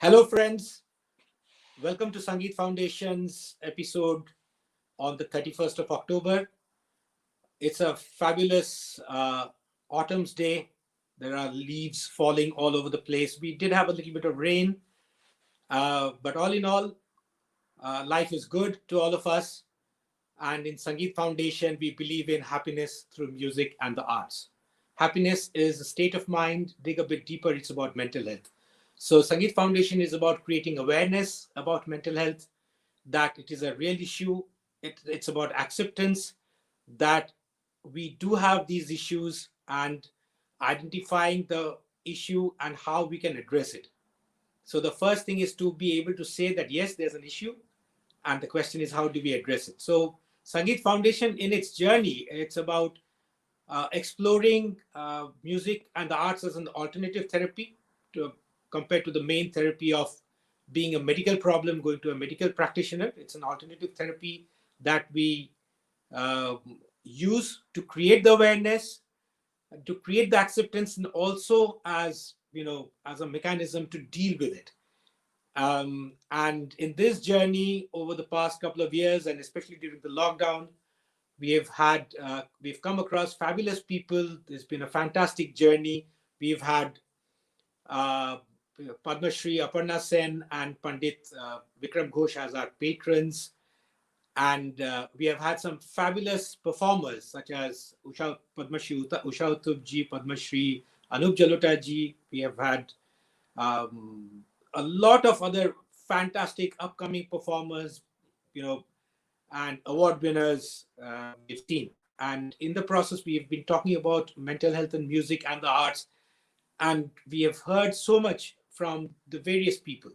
Hello, friends. Welcome to Sangeet Foundation's episode on the 31st of October. It's a fabulous autumn's day. There are leaves falling all over the place. We did have a little bit of rain, but all in all, life is good to all of us. And in Sangeet Foundation, we believe in happiness through music and the arts. Happiness is a state of mind. Dig a bit deeper, it's about mental health. So, Sangeet Foundation is about creating awareness about mental health, that it is a real issue. It's about acceptance that we do have these issues and identifying the issue and how we can address it. So, the first thing is to be able to say that yes, there's an issue, and the question is how do we address it. So Sangeet Foundation, in its journey, it's about exploring music and the arts as an alternative therapy to compared to the main therapy of being a medical problem, going to a medical practitioner. It's an alternative therapy that we uh, use to create the awareness, to create the acceptance, and also as as a mechanism to deal with it. And in this journey over the past couple of years, and especially during the lockdown, we've come across fabulous people. There's been a fantastic journey. We've had uh, Padma Shri Aparna Sen and Pandit Vikram Ghosh as our patrons, and we have had some fabulous performers such as Padma Shri Usha Uttub ji, Padma Shri Anup Jalota ji. We have had a lot of other fantastic upcoming performers, you know, and award winners we've seen. And in the process, we have been talking about mental health and music and the arts, and we have heard so much from the various people.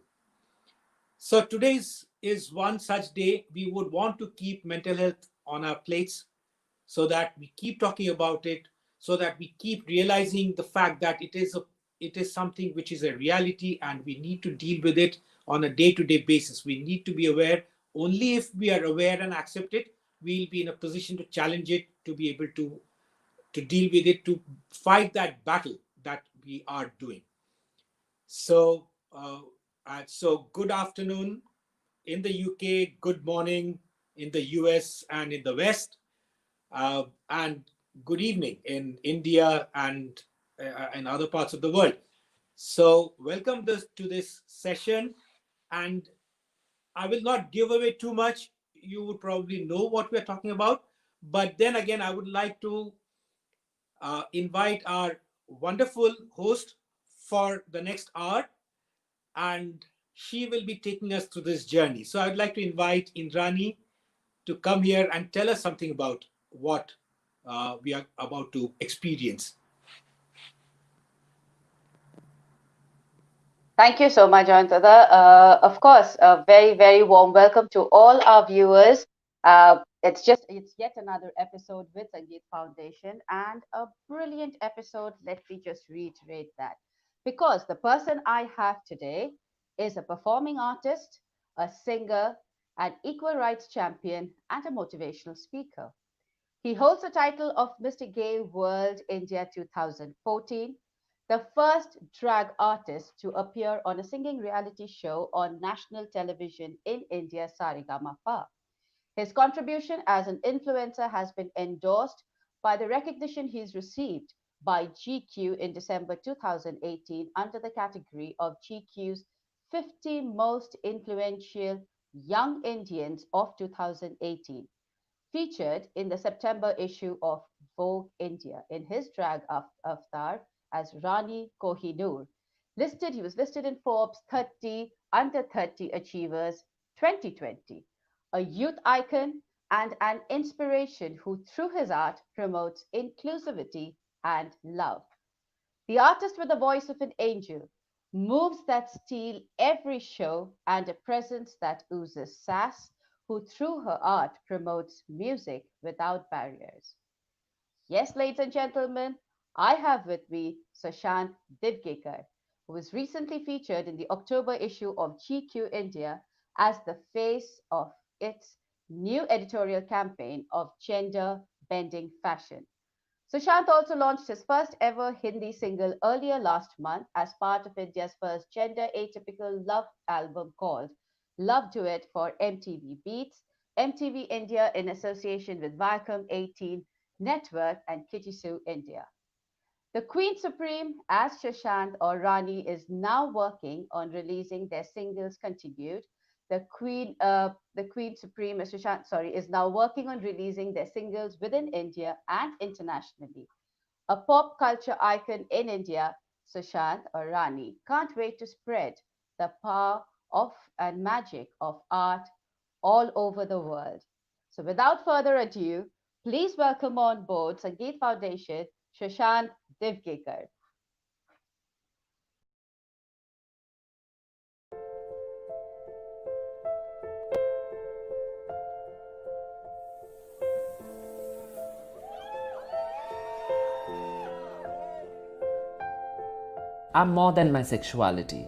So today's is one such day. We would want to keep mental health on our plates so that we keep talking about it, so that we keep realizing the fact that it is something which is a reality and we need to deal with it on a day-to-day basis. We need to be aware. Only if we are aware and accept it, we'll be in a position to challenge it, to be able to deal with it, to fight that battle that we are doing. So good afternoon in the UK, good morning in the US and in the West, and good evening in India and in other parts of the world. So, welcome to this session, and I will not give away too much. You would probably know what we're talking about, but then again, I would like to invite our wonderful host for the next hour, and she will be taking us through this journey. So, I'd like to invite Indrani to come here and tell us something about what we are about to experience. Thank you so much, Jayanta. Of course, a very, very warm welcome to all our viewers. It's yet another episode with Sangeet Foundation and a brilliant episode. Let me just reiterate that because the person I have today is a performing artist, a singer, an equal rights champion, and a motivational speaker. He holds the title of Mr. Gay World India 2014, the first drag artist to appear on a singing reality show on national television in India, Saregama. His contribution as an influencer has been endorsed by the recognition he's received by GQ in December 2018 under the category of GQ's 50 Most Influential Young Indians of 2018, featured in the September issue of Vogue India in his drag avatar as Rani Kohinoor. He was listed in Forbes 30 Under 30 Achievers 2020, a youth icon and an inspiration who, through his art, promotes inclusivity and love. The artist with the voice of an angel, moves that steal every show, and a presence that oozes sass, who through her art promotes music without barriers. Yes, ladies and gentlemen, I have with me Sushant Divgikar, who was recently featured in the October issue of GQ India as the face of its new editorial campaign of gender bending fashion. Sushant also launched his first ever Hindi single earlier last month as part of India's first gender atypical love album called Love Duet for MTV Beats, MTV India in association with Viacom 18 Network and Kitty Sue India. The Queen Supreme, as Shashant or Rani, is now working on releasing their singles continued. The Queen Supreme, as Shashant, sorry, is now working on releasing their singles within India and internationally. A pop culture icon in India, Sushant or Rani, can't wait to spread the power of and magic of art all over the world. So without further ado, please welcome on board Sangeet Foundation, Sushant Divgikar. I'm more than my sexuality.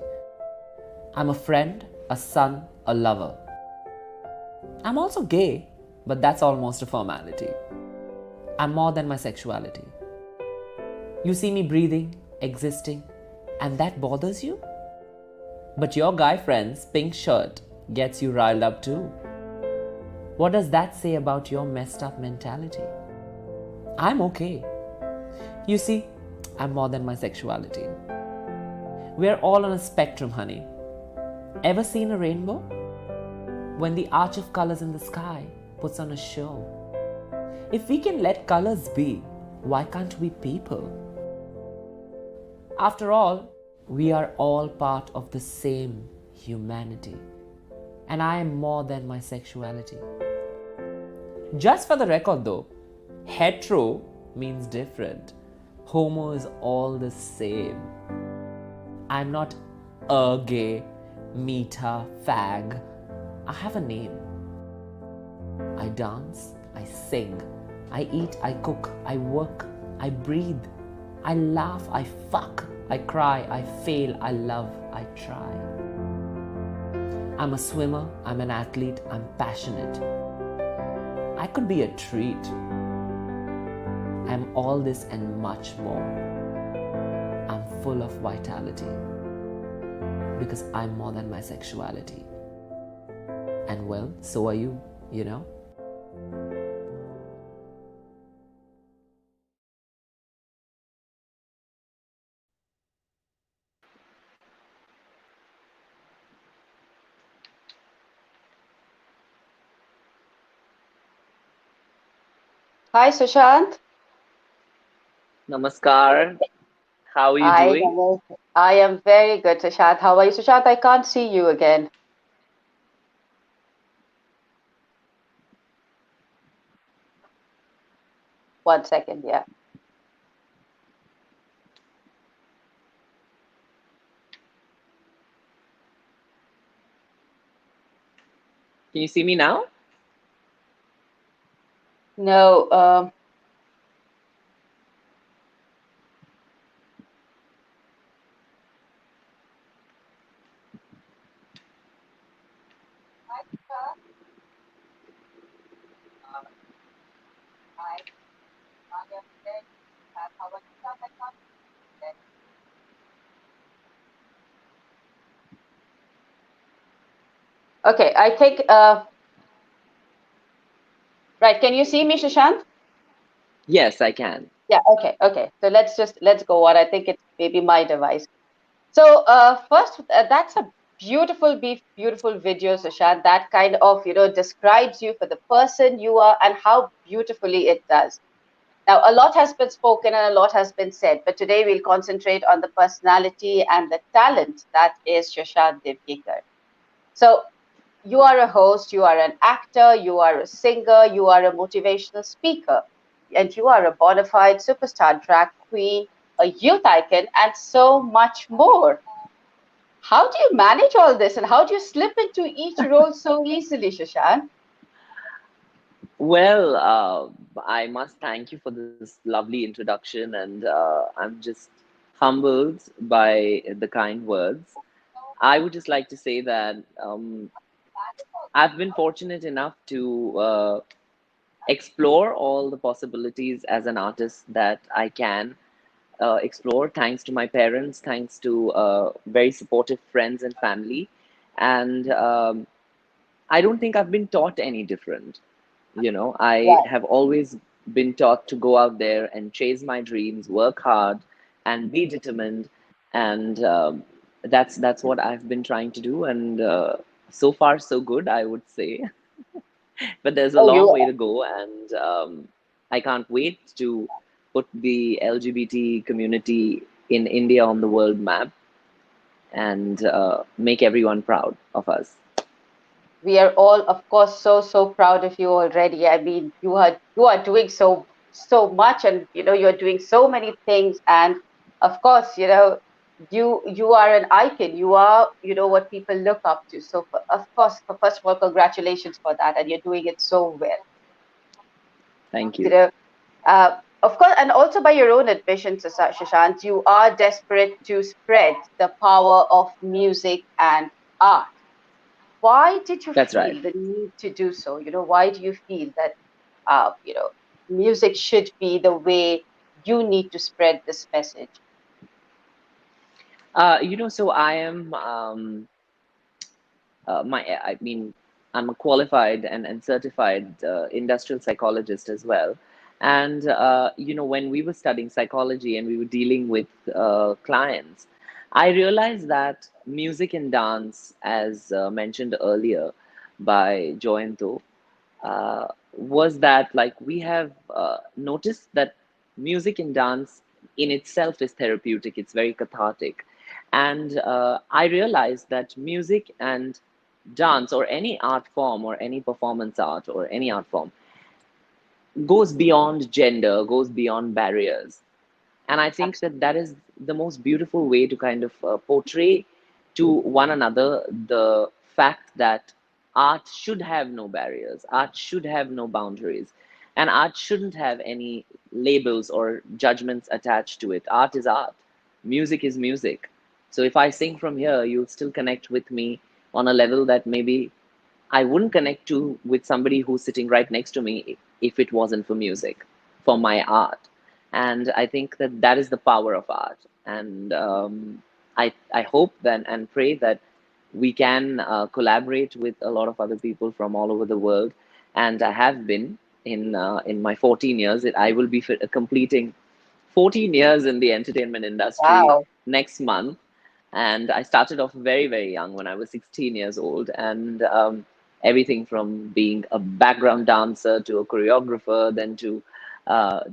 I'm a friend, a son, a lover. I'm also gay, but that's almost a formality. I'm more than my sexuality. You see me breathing, existing, and that bothers you? But your guy friend's pink shirt gets you riled up too. What does that say about your messed up mentality? I'm okay. You see, I'm more than my sexuality. We're all on a spectrum, honey. Ever seen a rainbow? When the arch of colors in the sky puts on a show. If we can let colors be, why can't we people? After all, we are all part of the same humanity. And I am more than my sexuality. Just for the record though, hetero means different. Homo is all the same. I'm not a gay, meta, fag. I have a name. I dance, I sing, I eat, I cook, I work, I breathe, I laugh, I fuck, I cry, I fail, I love, I try. I'm a swimmer, I'm an athlete, I'm passionate. I could be a treat. I'm all this and much more. I'm full of vitality because I'm more than my sexuality. And well, so are you, you know? Hi, Sushant. Namaskar. How are you Hi, doing? I am very good, Sushant. How are you, Sushant? I can't see you again. One second, yeah. Can you see me now? No, okay, I think, right. Can you see me, Sushant? Yes, I can. Yeah, okay. So let's go on. I think it's maybe my device. So first, that's a beautiful video, Sushant. That kind of describes you for the person you are and how beautifully it does. Now, a lot has been spoken and a lot has been said, but today we'll concentrate on the personality and the talent that is Sushant Divgikar. So, you are a host, you are an actor, you are a singer, you are a motivational speaker, and you are a bona fide superstar drag queen, a youth icon, and so much more. How do you manage all this and how do you slip into each role so easily, Shashank? Well, I must thank you for this lovely introduction, and I'm just humbled by the kind words. I would just like to say that I've been fortunate enough to explore all the possibilities as an artist that I can explore, thanks to my parents, thanks to very supportive friends and family. And I don't think I've been taught any different. I Right. have always been taught to go out there and chase my dreams, work hard, and be determined. And that's what I've been trying to do. And so far, so good, I would say. But there's a Oh, long you way to go, and I can't wait to put the LGBT community in India on the world map and make everyone proud of us. we are all, of course, so proud of you already. I mean, you are doing so much, and you're doing so many things. And of course, you are an icon. You are, what people look up to. So of course, first of all, congratulations for that, and you're doing it so well. Thank You you. know, of course, and also by your own admission, Sushant, you are desperate to spread the power of music and art. Why did you That's right. feel the need to do so? Why do you feel that uh, you know music should be the way you need to spread this message? So I am I mean, I'm a qualified and certified industrial psychologist as well. And, when we were studying psychology and we were dealing with clients, I realized that music and dance, as mentioned earlier by Joyanto, was that, like, we have noticed that music and dance in itself is therapeutic, it's very cathartic. And I realized that music and dance, or any art form, or any performance art, or any art form, goes beyond gender, goes beyond barriers. And I think that that Absolutely. is the most beautiful way to kind of portray to one another the fact that art should have no barriers, art should have no boundaries, and art shouldn't have any labels or judgments attached to it. Art is art, music is music. So if I sing from here, you'll still connect with me on a level that maybe I wouldn't connect to with somebody who's sitting right next to me if it wasn't for music, for my art. And I think that that is the power of art. And I hope then and pray that we can collaborate with a lot of other people from all over the world. And I have been in my 14 years. I will be completing 14 years in the entertainment industry Wow. next month. And I started off very, very young when I was 16 years old. And everything from being a background dancer to a choreographer, then to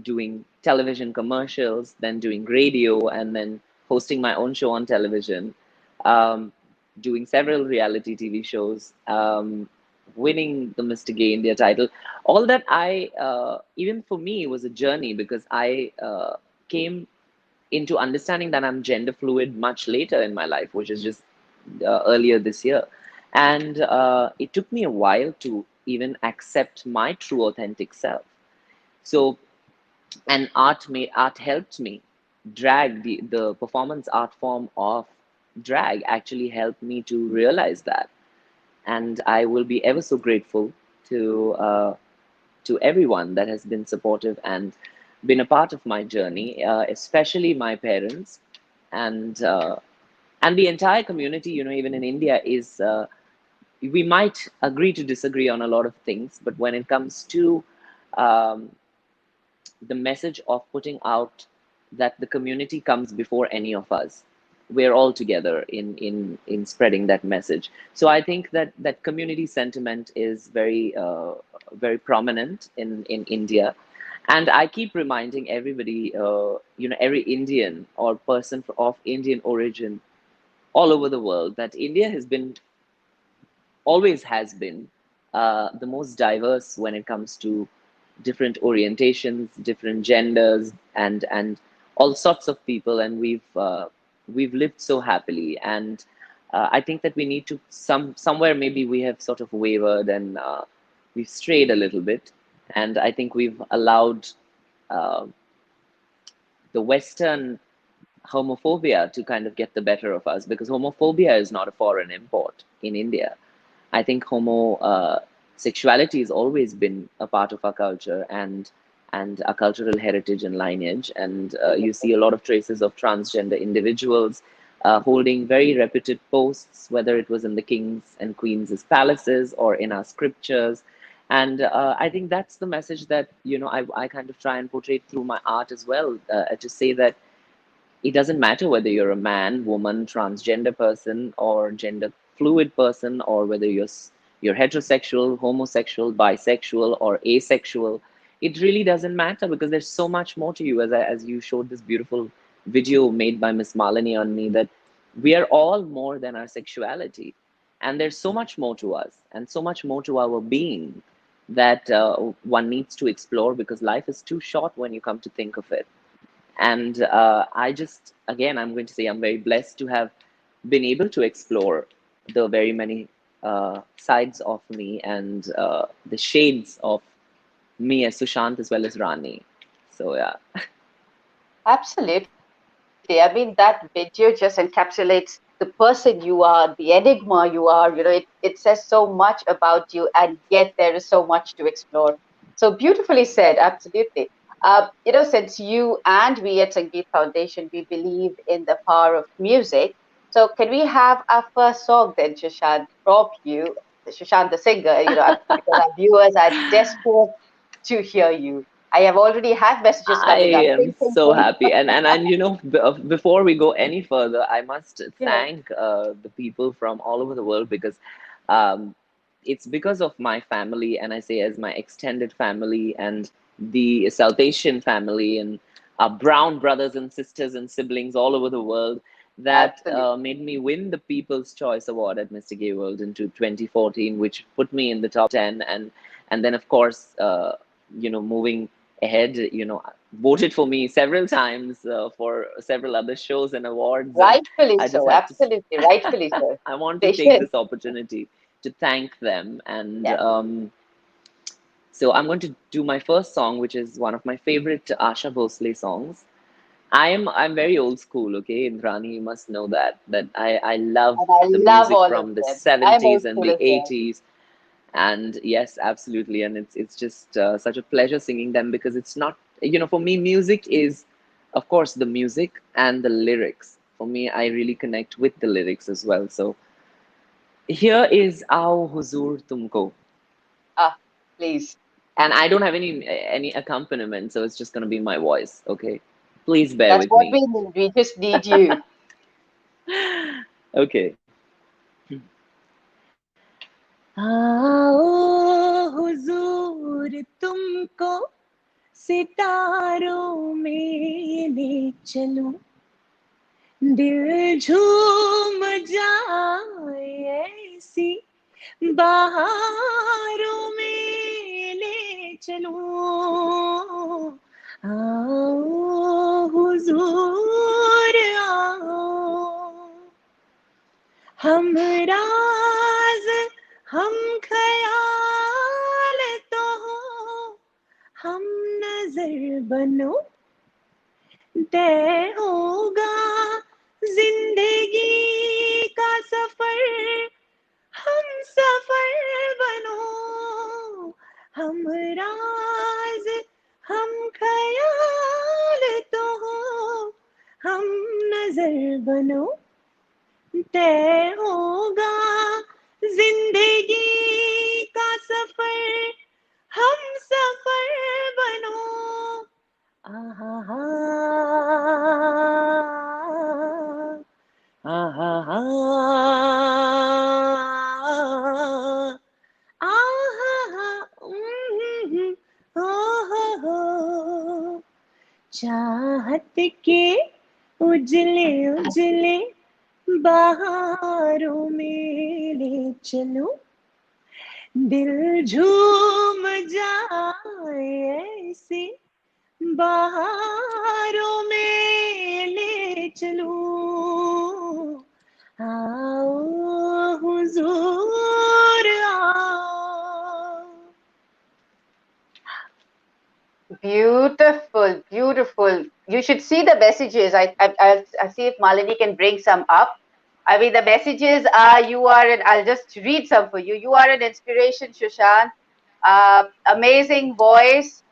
doing television commercials, then doing radio, and then hosting my own show on television, um, doing several reality TV shows, winning the Mr. Gay India title. All that even for me, was a journey, because I came into understanding that I'm gender fluid much later in my life, which is just earlier this year. And it took me a while to even accept my true authentic self. So, and art helped me drag the performance art form of drag actually helped me to realize that. And I will be ever so grateful to everyone that has been supportive and been a part of my journey, especially my parents, and the entire community. Even in India, is we might agree to disagree on a lot of things, but when it comes to um, the message of putting out that the community comes before any of us, we're all together in spreading that message. So I think that that community sentiment is very prominent in India. And I keep reminding everybody, every Indian or person of Indian origin all over the world, that India has been, always has been, the most diverse when it comes to different orientations, different genders, and all sorts of people, and we've lived so happily. And I think that we need to, somewhere maybe we have sort of wavered, and we've strayed a little bit, and I think we've allowed uh, the Western homophobia to kind of get the better of us, because homophobia is not a foreign import in India. I think sexuality has always been a part of our culture and our cultural heritage and lineage. And you see a lot of traces of transgender individuals holding very reputed posts, whether it was in the kings and queens' palaces or in our scriptures. And I think that's the message that I kind of try and portray through my art as well, to say that it doesn't matter whether you're a man, woman, transgender person, or gender fluid person, or whether you're heterosexual, homosexual, bisexual, or asexual. It really doesn't matter, because there's so much more to you. As you showed this beautiful video made by Miss Malini on me, that we are all more than our sexuality, and there's so much more to us, and so much more to our being, that one needs to explore, because life is too short when you come to think of it. And I just, again, I'm going to say I'm very blessed to have been able to explore the very many sides of me, and the shades of me as Sushant as well as Rani. So, yeah. Absolutely. I mean, that video just encapsulates the person you are, the enigma you are. It says so much about you, and yet there is so much to explore. So beautifully said, absolutely. Since you and we at Sangeet Foundation, we believe in the power of music. So can we have our first song then, Sushant, from you, Sushant the singer, because our viewers are desperate to hear you. I have already had messages I coming up. am Ping, ping, so ping. happy, and before we go any further, I must Yeah. thank the people from all over the world, because um, it's because of my family, and I say as my extended family, and the South Asian family, and our brown brothers and sisters and siblings all over the world, that Absolutely. made me win the People's Choice Award at Mr. Gay World into 2014, which put me in the top 10, and then of course, moving ahead, voted for me several times for several other shows and awards. And Rightfully I just so. have to, Absolutely. Rightfully so. I want to They take should. this opportunity to thank them. And Yeah. so I'm going to do my first song, which is one of my favorite Asha Bhosle songs. I'm very old school, okay? Indrani, you must know that I love And I the love music all of from the them. I'm old 70s and school the as well. 80s. And yes, absolutely, and it's just such a pleasure singing them, because it's not, for me, music is, of course, the music and the lyrics. For me, I really connect with the lyrics as well. So here is Aao Huzur Tumko. Ah, please. And I don't have any accompaniment, so it's just going to be my voice. Okay, please bear That's with what me. we need. We just need you. Okay. आओ हुजूर तुमको सितारों में ले चलूं, दिल झूम जाए ऐसी बहारों में ले चलूं। आओ हुजूर आओ, हम राज हम ख्याल तो हो, हम नजर बनो, तय होगा जिंदगी का सफर, हम सफर बनो, हम राज हम ख्याल तो हो, हम नजर बनो, तय होगा जिंदगी का सफर, हम सफर बनो। आहा हा, आहा हा, आहा हा, हो हो, चाहत के उजले उजले बहारों में ले चलो, दिल झूम जाए ऐसे बहारों में ले चलो, आओ हुजूर आओ. Beautiful, beautiful. You should see the messages. I see if Malini can bring some up. I mean, the messages are you are an, I'll just read some for you. You are an inspiration, Sushant. Amazing voice.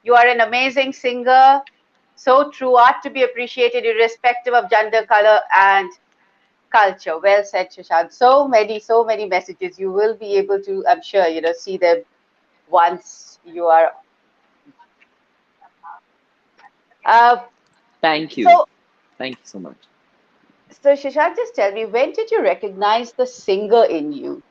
You are an amazing singer. So true. Art to be appreciated irrespective of gender, color, and culture. Well said, Sushant. So many messages. You will be able to, I'm sure, see them once you are. Uh, Thank you. so, Thank you so much. so Shashank, just tell me, when did you recognize the singer in you?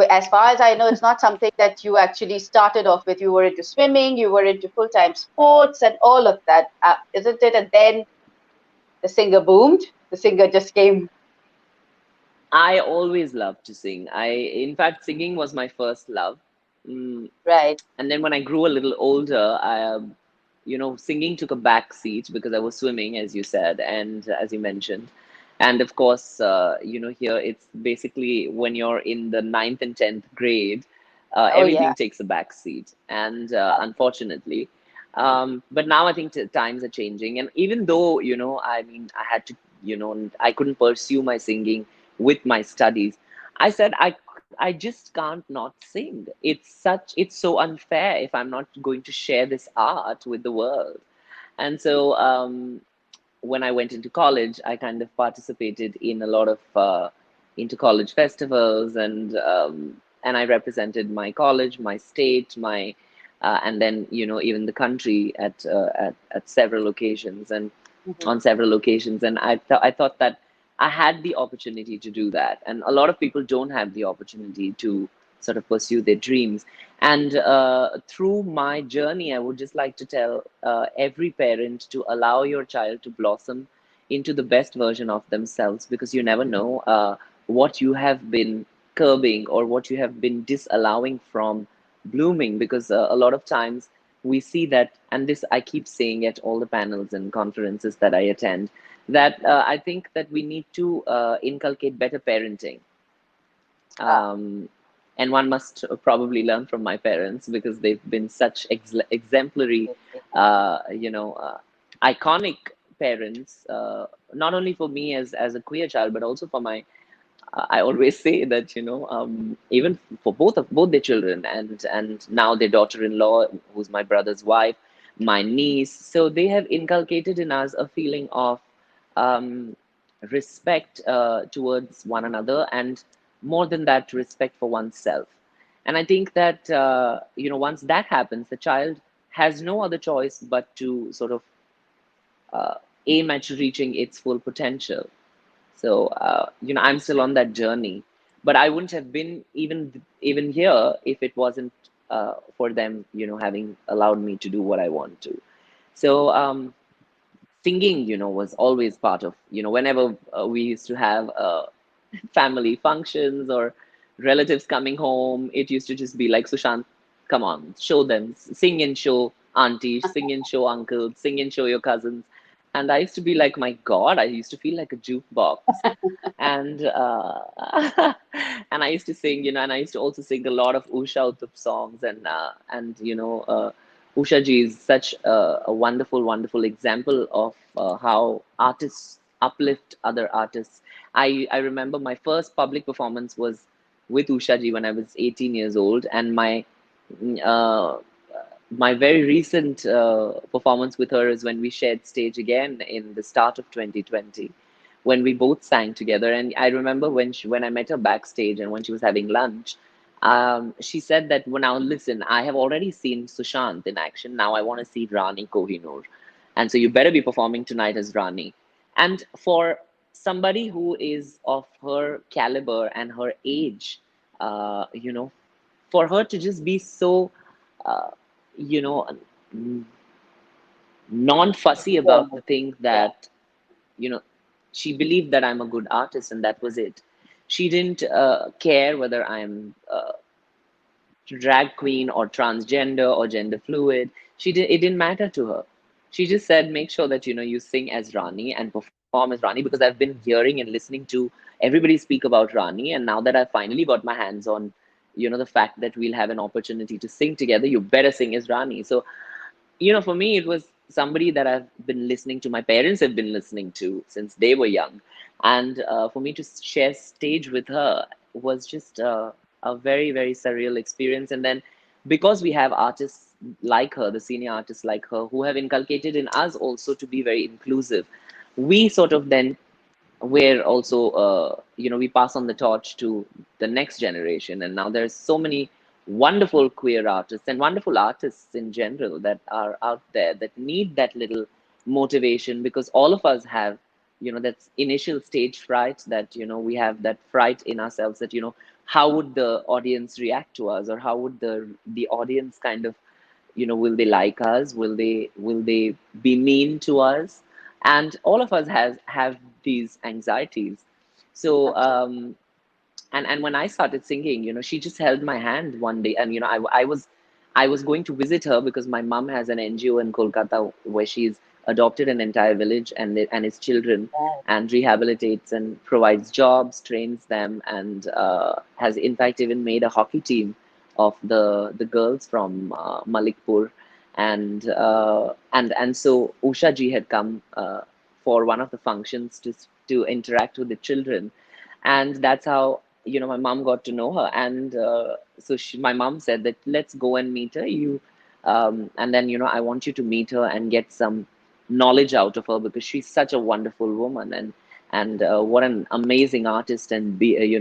As far as I know, it's not something that you actually started off with. You were into swimming, you were into full-time sports, and all of that, isn't it? And then the singer boomed. The singer just came. I always loved to sing. In fact, singing was my first love. Mm, Right. and then when I grew a little older, singing took a back seat because I was swimming, as you said, and as you mentioned. And of course, here it's basically when you're in the ninth and 10th grade, Oh yeah. everything takes a back seat. And unfortunately, but now I think times are changing. And even though, I mean, I had to, I couldn't pursue my singing with my studies. I said I just can't not sing. It's so unfair if I'm not going to share this art with the world. And so when I went into college, I kind of participated in a lot of inter college festivals, and I represented my college, my state, my and then even the country at several occasions and Mhm. on several occasions. And I thought that I had the opportunity to do that, and a lot of people don't have the opportunity to sort of pursue their dreams. And through my journey, I would just like to tell every parent to allow your child to blossom into the best version of themselves, because you never know what you have been curbing or what you have been disallowing from blooming. Because a lot of times we see that, and this I keep saying at all the panels and conferences that I attend, that I think that we need to inculcate better parenting. Ah, And one must probably learn from my parents, because they've been such exemplary, iconic parents, not only for me as a queer child, but also for my I always say that even for both their children, and now their daughter-in-law, who's my brother's wife, my niece. So they have inculcated in us a feeling of um, respect towards one another, and more than that, respect for oneself. And I think that once that happens, the child has no other choice but to sort of uh, aim at reaching its full potential. So I'm still on that journey, but I wouldn't have been even here if it wasn't for them, having allowed me to do what I want to. So singing, was always part of, whenever we used to have family functions or relatives coming home, it used to just be like, Sushant, come on, show them, sing and show aunties, sing and show uncles, sing and show your cousins. And I used to be like, my God, I used to feel like a jukebox. And and I used to sing, and I used to also sing a lot of Usha Uthup songs, and Usha ji is such a wonderful, wonderful example of how artists uplift other artists. I remember my first public performance was with Usha ji when I was 18 years old, and uh, my very recent performance with her is when we shared stage again in the start of 2020, when we both sang together. And I remember when I met her backstage and when she was having lunch, she said that, well, now listen, I have already seen Sushant in action. Now I want to see Rani Kohinoor. And so you better be performing tonight as Rani. And for somebody who is of her caliber and her age, uh, you know, for her to just be so, uh, you know, non-fussy about the thing yeah. that, you know, she believed that I'm a good artist, and that was it. She didn't care whether I'm drag queen or transgender or gender fluid. It didn't matter to her. She just said, make sure that you sing as Rani and perform as Rani, because I've been hearing and listening to everybody speak about Rani, and now that I've finally got my hands on the fact that we'll have an opportunity to sing together, you better sing as Rani. So for me, it was somebody that I've been listening to, my parents have been listening to since they were young. And for me to share stage with her was just a very, very surreal experience. And then because we have artists like her, the senior artists like her, who have inculcated in us also to be very inclusive, we sort of then where also we pass on the torch to the next generation. And now there's so many wonderful queer artists and wonderful artists in general that are out there that need that little motivation, because all of us have that initial stage fright, that we have that fright in ourselves, that how would the audience react to us, or how would the audience kind of will they like us, will they be mean to us. And all of us has have these anxieties. So Absolutely. and when I started singing, she just held my hand one day, and I was going to visit her because my mom has an NGO in Kolkata where she's adopted an entire village and its children, Wow. and rehabilitates and provides jobs, trains them, and has in fact even made a hockey team of the girls from Malikpur. And so Usha ji had come for one of the functions to interact with the children. And that's how my mom got to know her. And so my mom said that let's go and meet her, and then I want you to meet her and get some knowledge out of her, because she's such a wonderful woman, and what an amazing artist, and be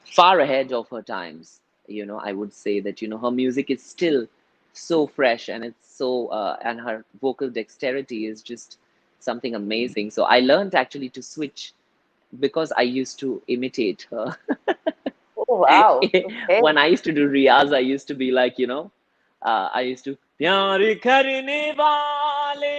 far ahead of her times. I would say that her music is still so fresh, and it's so and her vocal dexterity is just something amazing. So I learned actually to switch, because I used to imitate her. Oh, wow. Okay. When I used to do riyaz, I used to be like, I used to प्यार करने वाले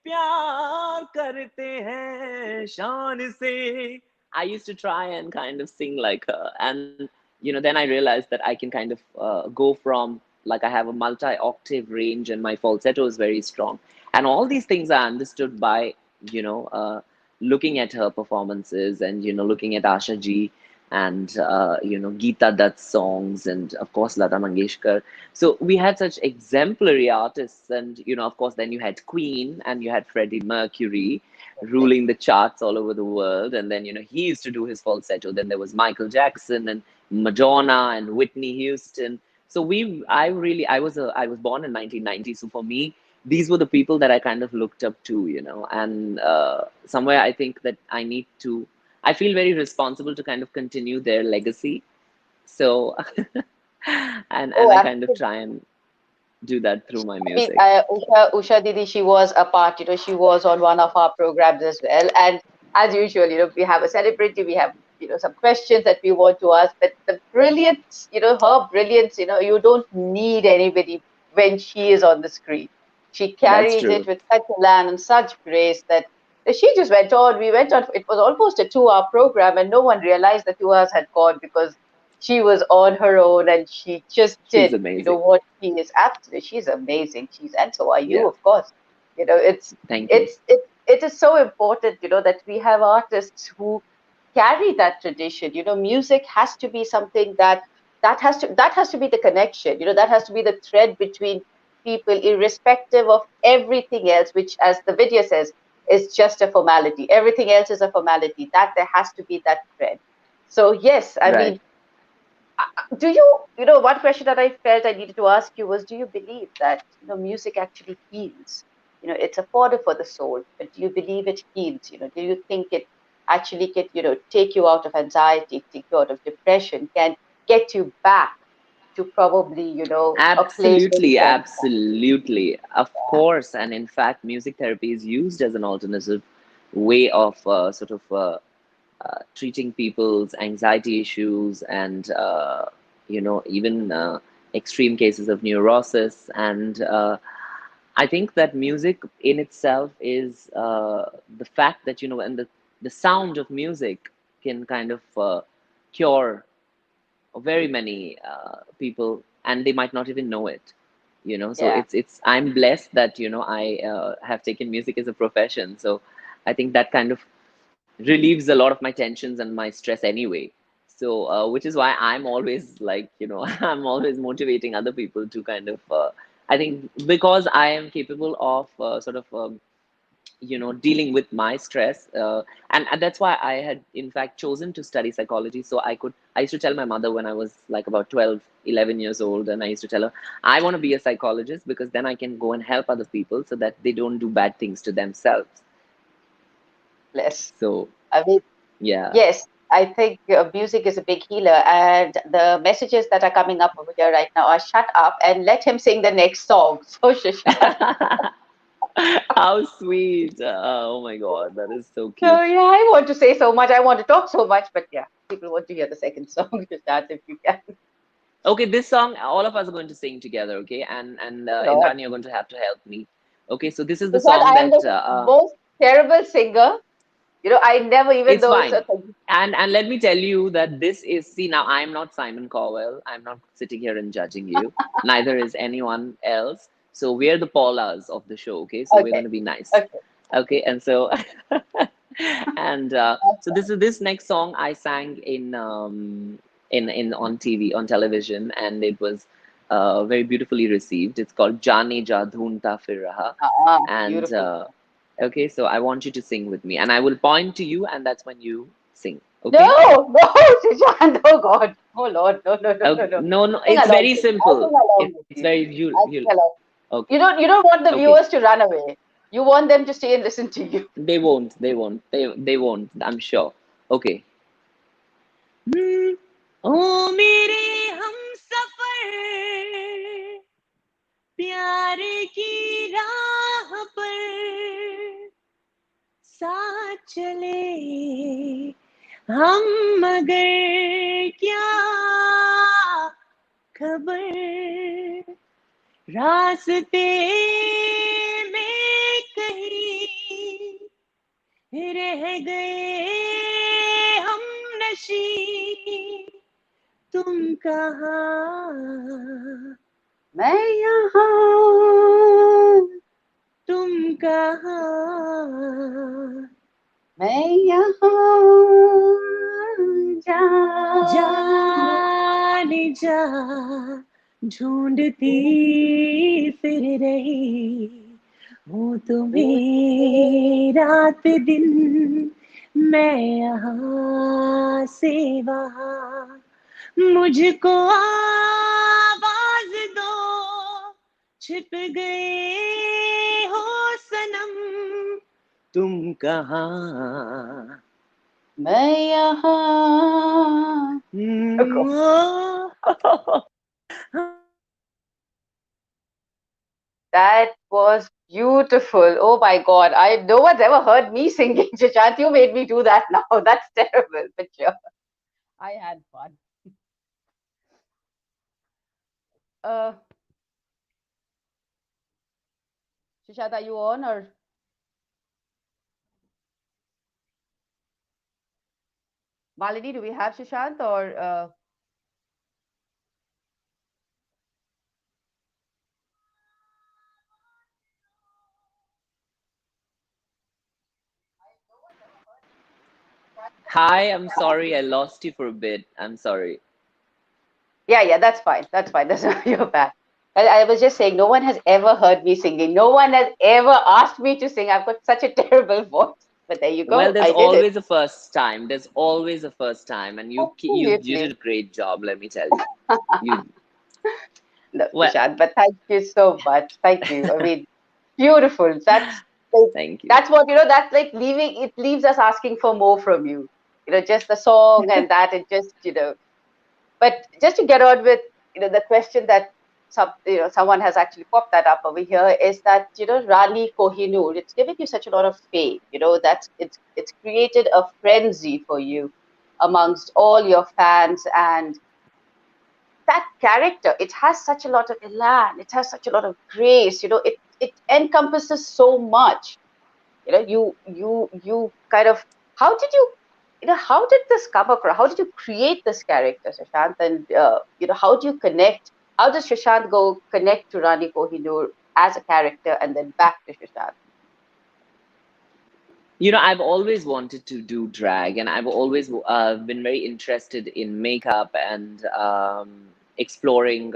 प्यार करते हैं शान से. I used to try and kind of sing like her, and then I realized that I can kind of go from, like, I have a multi-octave range, and my falsetto is very strong, and all these things I understood by you know uh, looking at her performances, and looking at Asha ji, and Geeta Dutt's songs, and of course Lata Mangeshkar. So we had such exemplary artists, and of course then you had Queen, and you had Freddie Mercury ruling the charts all over the world, and then he used to do his falsetto. Then there was Michael Jackson and Madonna and Whitney Houston. So I was born in 1990, so for me these were the people that I kind of looked up to, and somewhere I think that I feel very responsible to kind of continue their legacy. So, and Oh, I kind of absolutely. try and do that through my I mean, music. Usha Didi, she was a part, she was on one of our programs as well. And as usual, we have a celebrity, we have, some questions that we want to ask. But the brilliance, her brilliance, you don't need anybody when she is on the screen. She That's carries it true. with such elan and such grace that she just went on. We went on, it was almost a 2 hour program, and no one realized the 2 hours had gone because she was on her own and she just She's did, amazing. what she is. Absolutely, she's amazing. And so are you, Yeah. of course. It's Thank you. it is so important, that we have artists who carry that tradition. Music has to be something that has to be the connection. That has to be the thread between people, irrespective of everything else, which, as the video says, is just a formality. Everything else is a formality. That there has to be that thread. So yes, I Right. mean, do one question that I felt I needed to ask you was, do you believe that music actually heals? It's a fodder for the soul, but do you believe it heals? Do you think it actually can take you out of anxiety, take you out of depression, can get you back to probably a place where you Absolutely, can? absolutely. Of course. And in fact, music therapy is used as an alternative way of treating people's anxiety issues, and even extreme cases of neurosis. And I think that music in itself is the fact that and the sound of music can kind of cure very many people, and they might not even know it. So Yeah. it's I'm blessed that I have taken music as a profession. So I think that kind of relieves a lot of my tensions and my stress anyway. So which is why I'm always like I'm always motivating other people to kind of I think because I am capable of sort of dealing with my stress, and that's why I had in fact chosen to study psychology. So I used to tell my mother when I was like about 12, 11 years old, and I used to tell her I want to be a psychologist because then I can go and help other people so that they don't do bad things to themselves. Bless. So I mean, yeah. yes, I think music is a big healer, and the messages that are coming up over here right now are shut up and let him sing the next song. So, Shashank. How sweet. Oh my God, that is so So, cute. yeah, I want to say so much. I want to talk so much, but yeah, people want to hear the second song, Shashank, if you can. Okay, this song, all of us are going to sing together, okay? And Lord. Indrani, you're going to have to help me. Okay, so this is the Shashank, song I am that the most terrible singer. I never, even it's though it's a. fine. And let me tell you that this is, see, now I'm not Simon Cowell. I'm not sitting here and judging you. Neither is anyone else. So we're the Paulas of the show, okay? So we're going Okay, to be nice. okay. Okay, and so and so this next song I sang in on TV, on television, and it was very beautifully received. It's called Jaane Ja Dhoonta Fir Raha. And Beautiful. okay, so I want you to sing with me, and I will point to you, and that's when you sing. No, Okay? no, Sushant. Oh God. Oh Lord. No, no, no, no, Okay. no. No, no, Sing it's along very with you. I'll simple. sing along It's with very you. I'll you'll sing along. okay. You don't want the Okay. viewers to run away. You want them to stay and listen to you. They won't. They won't. They won't. I'm sure. Okay. Hmm. ओ मेरे हम सफर प्यार की राह पर साथ चले हम मगर क्या खबर रास्ते में कहीं रह गए हम नशी तुम कहाँ मैं यहाँ, तुम कहाँ मैं यहाँ, जाने जाने जा ढूंढती फिर रही हूँ तुम्हें रात दिन मैं यहाँ से वहाँ मुझको आवाज दो छिप गए हो सनम तुम कहाँ मैं यहाँ. That was beautiful. Oh my God. No one's ever heard me singing. Shashank, you made me do that now. That's terrible. But sure. I had fun. Uh, Shashank, are you on or Malini? Do we have Shashank or Hi, I'm sorry I lost you for a bit. I'm sorry. yeah, yeah, that's fine. That's fine. That's not your bad. I was just saying, no one has ever heard me singing. No one has ever asked me to sing. I've got such a terrible voice. But there you Well, go. there's I did it. always a first time. There's always a first time, and you did Absolutely. a great job. Let me tell you. You No, well, Sushant, but thank you so much. Thank you. I mean, beautiful. Like, thank you. that's what, that's like it leaves us asking for more from you. Just the song and that, it just, but just to get on with, the question that someone has actually popped that up over here is that, Rani Kohinoor, it's given you such a lot of fame, it's created a frenzy for you amongst all your fans, and that character, it has such a lot of elan, it has such a lot of grace, it encompasses so much. You kind of, how did you, how did this come across, how did you create this character, Sushant? And how do you connect, how does Sushant go connect to Rani Kohinoor as a character and then back to Sushant? I've always wanted to do drag, and I've always been very interested in makeup and exploring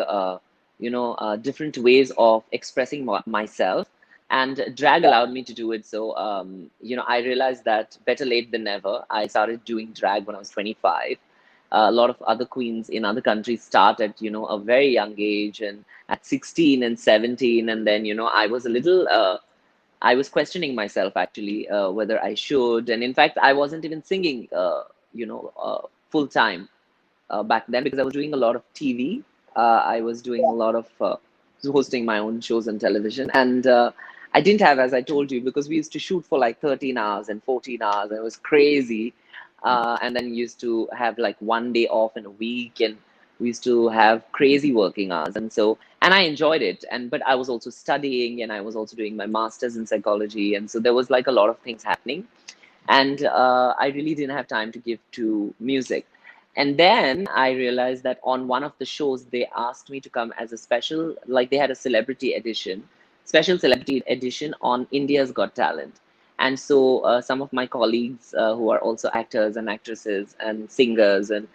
different ways of expressing myself, and drag allowed me to do it. So I realized that better late than never. I started doing drag when I was 25. A lot of other queens in other countries start at a very young age, and at 16 and 17. And then I was a little I was questioning myself actually, whether I should. And in fact, I wasn't even singing full time back then, because I was doing a lot of TV. I was doing a lot of hosting my own shows on television. And I didn't have, as I told you, because we used to shoot for like 13 hours and 14 hours, and it was crazy. And then used to have like one day off in a week, and we used to have crazy working hours. And I enjoyed it. But I was also studying, and I was also doing my master's in psychology. And so there was like a lot of things happening. And I really didn't have time to give to music. And then I realized that on one of the shows, they asked me to come as a special, like they had a special celebrity edition on India's Got Talent. And so some of my colleagues who are also actors and actresses and singers and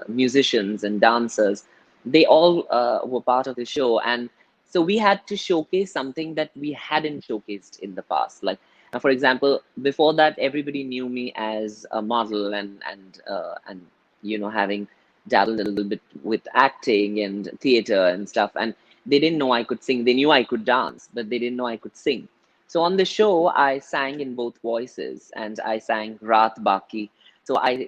musicians and dancers, they all were part of the show. And so we had to showcase something that we hadn't showcased in the past. Like, for example, before that, everybody knew me as a model, and having dabbled a little bit with acting and theater and stuff. And they didn't know I could sing. They knew I could dance, but they didn't know I could sing. So on the show, I sang in both voices, and I sang Raat Baki. So I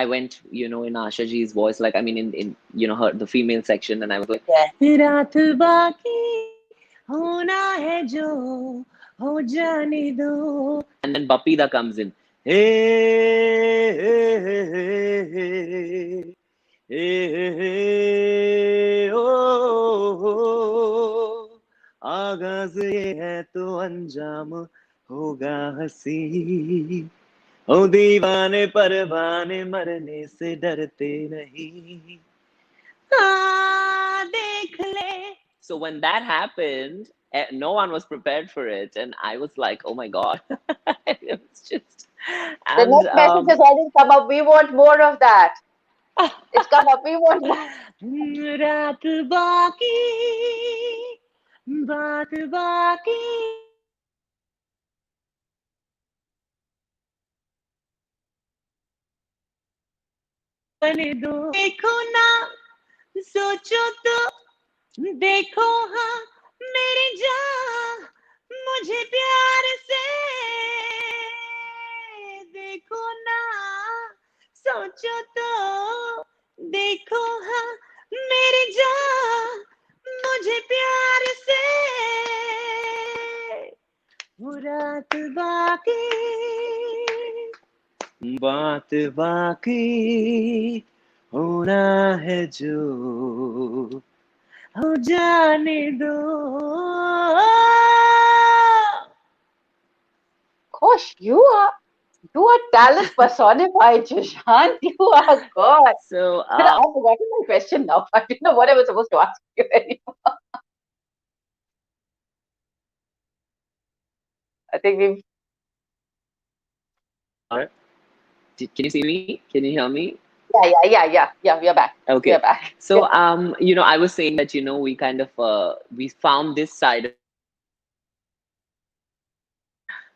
went, in Asha ji's voice, like, I mean, in her, the female section, and I was like, Yeah. Raat Baki hona hai jo ho jane do. And then Bapida comes in. Hey, hey, hey, hey, hey, hey, oh, oh, आगाज ये है तो अंजाम होगा हंसी ओ दीवाने परवाने मरने से डरते नहीं देख ले. So when that happened, no one was prepared for it, and I was like, "Oh my god!" It was just, The and next message has already come up. We want more of that. It's come up. We want more. रात बाकी बात बाकी बने दो देखो ना सोचो तो देखो हाँ मेरी जान मुझे प्यार से देखो ना सोचो तो देखो हाँ मेरी जान मुझे प्यार से वो रात बात बाकी होना है जो हो जाने दो. Gosh, you are talent personified, Sushant. You are God. So I've forgotten my question now. I didn't know what I was supposed to ask you anymore. I think we've. can you see me? Can you hear me? Yeah. We are back. We Okay. are back. So I was saying that we kind of we found this side of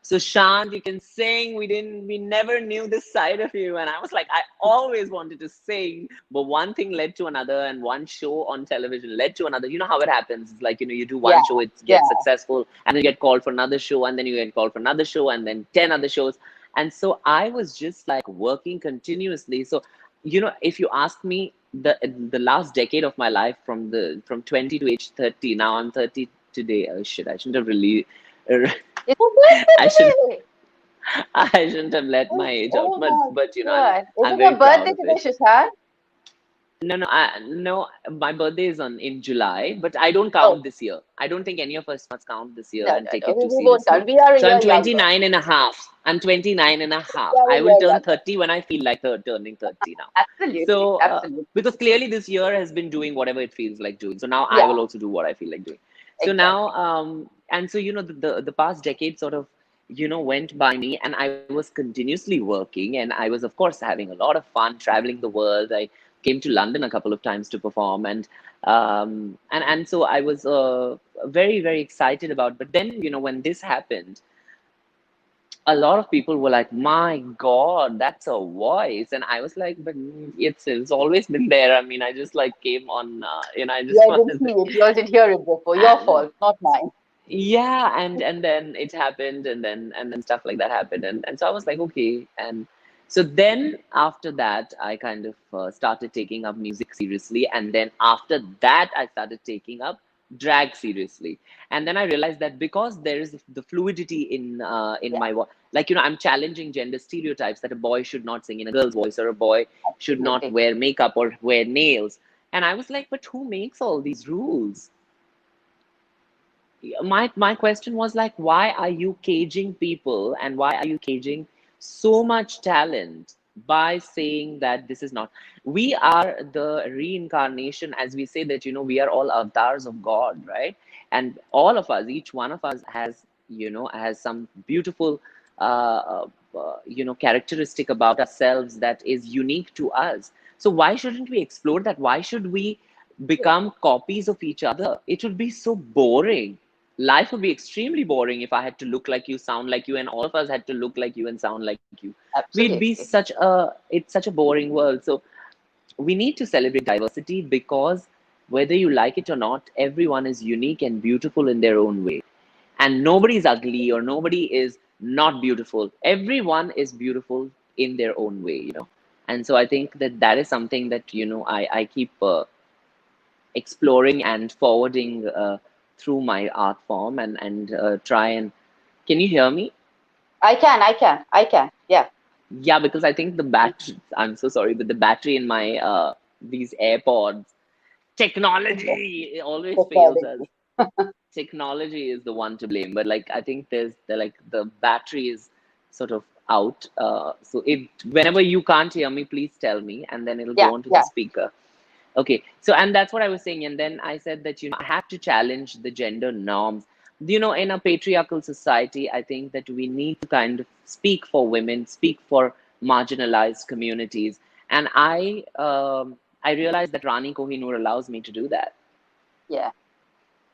So Shant, you can sing. We never knew this side of you. And I was like, I always wanted to sing, but one thing led to another, and one show on television led to another. You know how it happens. It's like, you do Yeah, one show, it yeah. gets successful, and then you get called for another show, and then you get called for another show, and then 10 other shows. And so I was just like working continuously. So, if you ask me the last decade of my life, from 20 to age 30, now I'm 30 today. Oh shit, I shouldn't have really It's a birthday I should today. I shouldn't have let my age out, Oh my but God. Is I'm it your very proud birthday of today, it. Sushant? No, my birthday is in July, but I don't Oh, count this year. I don't think any of us must count this year and take no. it too We won't seriously. count. We are a So year I'm younger. 29 and a half. I'm 29 and a half. We are a I will year turn younger. 30 when I feel like turning 30 now. Absolutely. So, Absolutely. because clearly this year has been doing whatever it feels like doing. So now I Yeah, will also do what I feel like doing. So now, exactly. and so, the past decade sort of, went by me, and I was continuously working, and I was, of course, having a lot of fun traveling the world. I came to London a couple of times to perform, and so I was very, very excited about. But then, when this happened, a lot of people were like, "My God, that's a voice," and I was like, "But it's always been there. I mean, I just like came on, I Yeah, just I didn't wanted see it. You all didn't hear it before. Your and fault, not mine. yeah, and then it happened, and then stuff like that happened, and so I was like, okay, and so then after that, I kind of started taking up music seriously, and then after that, I started taking up drag seriously, and then I realized that because there is the fluidity in Yeah, my voice, like I'm challenging gender stereotypes that a boy should not sing in a girl's voice or a boy should not absolutely. wear makeup or wear nails, and I was like, but who makes all these rules? My question was like, why are you caging people, and why are you caging so much talent by saying that this is not? We are the reincarnation, as we say that we are all avatars of God, right? And all of us, each one of us has some beautiful characteristic about ourselves that is unique to us. So why shouldn't we explore that? Why should we become copies of each other? It would be so boring. Life would be extremely boring if I had to look like you, sound like you, and all of us had to look like you and sound like you. We'd be Absolutely. it's such a boring world. So we need to celebrate diversity, because whether you like it or not, everyone is unique and beautiful in their own way. And nobody is ugly or nobody is not beautiful. Everyone is beautiful in their own way. And so I think that is something that, I keep exploring and forwarding through my art form, and try and can you hear me? I can. Yeah. Yeah, because I think the battery, I'm so sorry, but the battery in my these AirPods, technology, it always fails us. Technology. Technology is the one to blame, but like I think the battery is sort of out, so if whenever you can't hear me, please tell me, and then it'll Yeah, go onto the yeah, speaker. Okay, so and that's what I was saying, and then I said that I have to challenge the gender norms. In a patriarchal society, I think that we need to kind of speak for women, speak for marginalized communities, and I realized that Rani Kohinoor allows me to do that. yeah.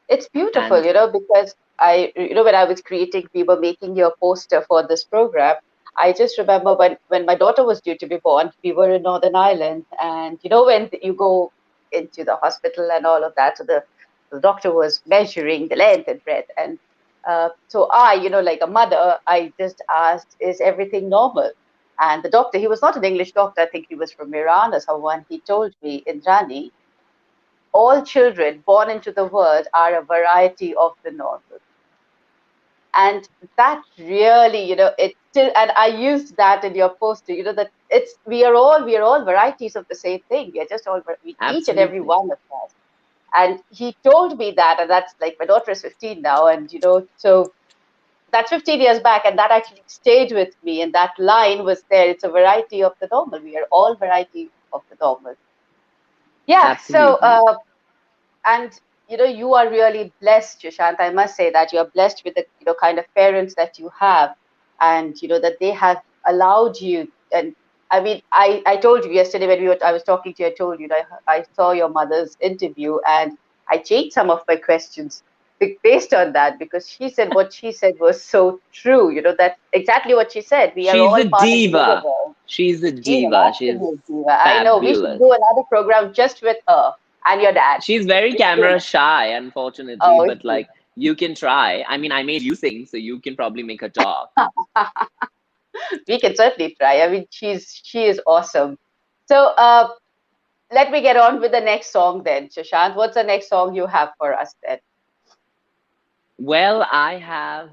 It's beautiful, And because when I was creating, we were making your poster for this program. I just remember when my daughter was due to be born, we were in Northern Ireland, and when you go into the hospital and all of that, so the doctor was measuring the length and breadth, and so I, like a mother, I just asked, "Is everything normal?" And the doctor, he was not an English doctor, I think he was from Iran or someone. He told me, "Indrani, all children born into the world are a variety of the normal." And that really, it still, and I used that in your poster, that we are all varieties of the same thing. We are just all, each and every absolutely, one of us. And he told me that, and that's like, my daughter is 15 now, and so that's 15 years back, and that actually stayed with me. And that line was there. It's a variety of the normal. We are all variety of the normal. Yeah. So, absolutely. and you are really blessed, Sushant. I must say that you're blessed with the kind of parents that you have, and that they have allowed you. And I mean, I told you yesterday when I was talking to you, I told you that I saw your mother's interview, and I changed some of my questions based on that, because she said what she said was so true. That's exactly what she said. We are She's all a part of the diva. universe. She's a She's an diva. She's absolute diva. I know. We should fabulous. do another program just with her and your dad. She's very We should do camera shy, unfortunately, Oh, but like you can try. I mean, I made you sing, so you can probably make her talk. we can certainly try. I mean, she is awesome. So let me get on with the next song then, Shashant. What's the next song you have for us then? Well, I have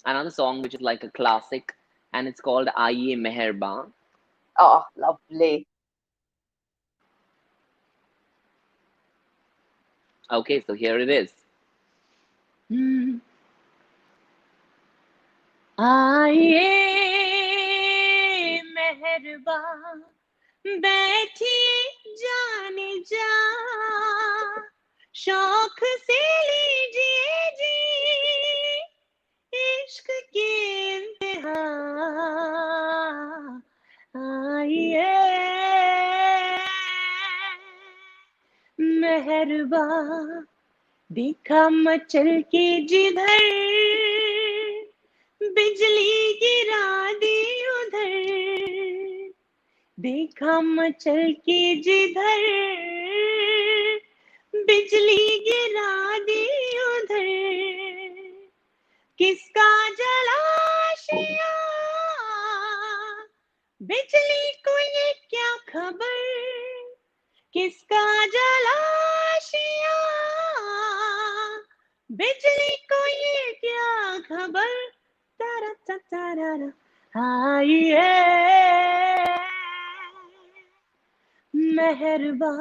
another song which is like a classic, and it's called Aiye Meherban. Oh, lovely. Okay, so here it is. आइए मेहरबान बैठिए जाने जा शौक से लीजिए जी इश्क की इम्तिहान आइए मेहरबा देखा मचल के जिधर बिजली गिरा दी उधर देखा मचल के जिधर बिजली गिरा दी उधर किसका जलाशया बिजली को ये क्या खबर किसका जलाशया बिजली को ये क्या खबर तारा ता तारा आइए मेहरबा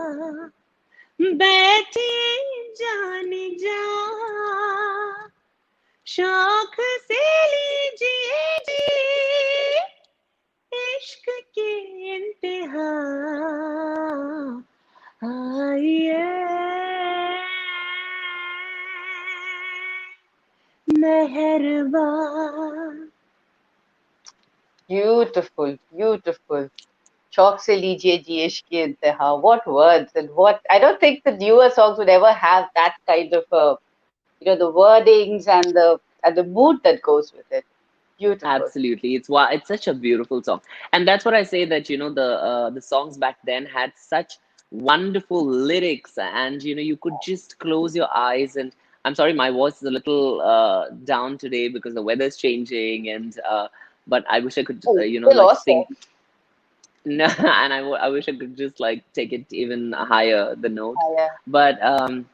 बैठी जाने जा शौक से लीजिए जी इश्क की इंतहा आइए मेहरबा Beautiful, beautiful. Chौक se lijiye ji ishq ki intaha. What words and what I don't think the newer songs would ever have that kind of the wordings and the mood that goes with it. Beautiful. Absolutely, it's such a beautiful song, and that's what I say that the songs back then had such wonderful lyrics, and you could just close your eyes. And I'm sorry, my voice is a little down today because the weather's changing, and but I wish I could Oh, still like sing. awesome. No, and I wish I could just like take it even higher the note, Yeah. but and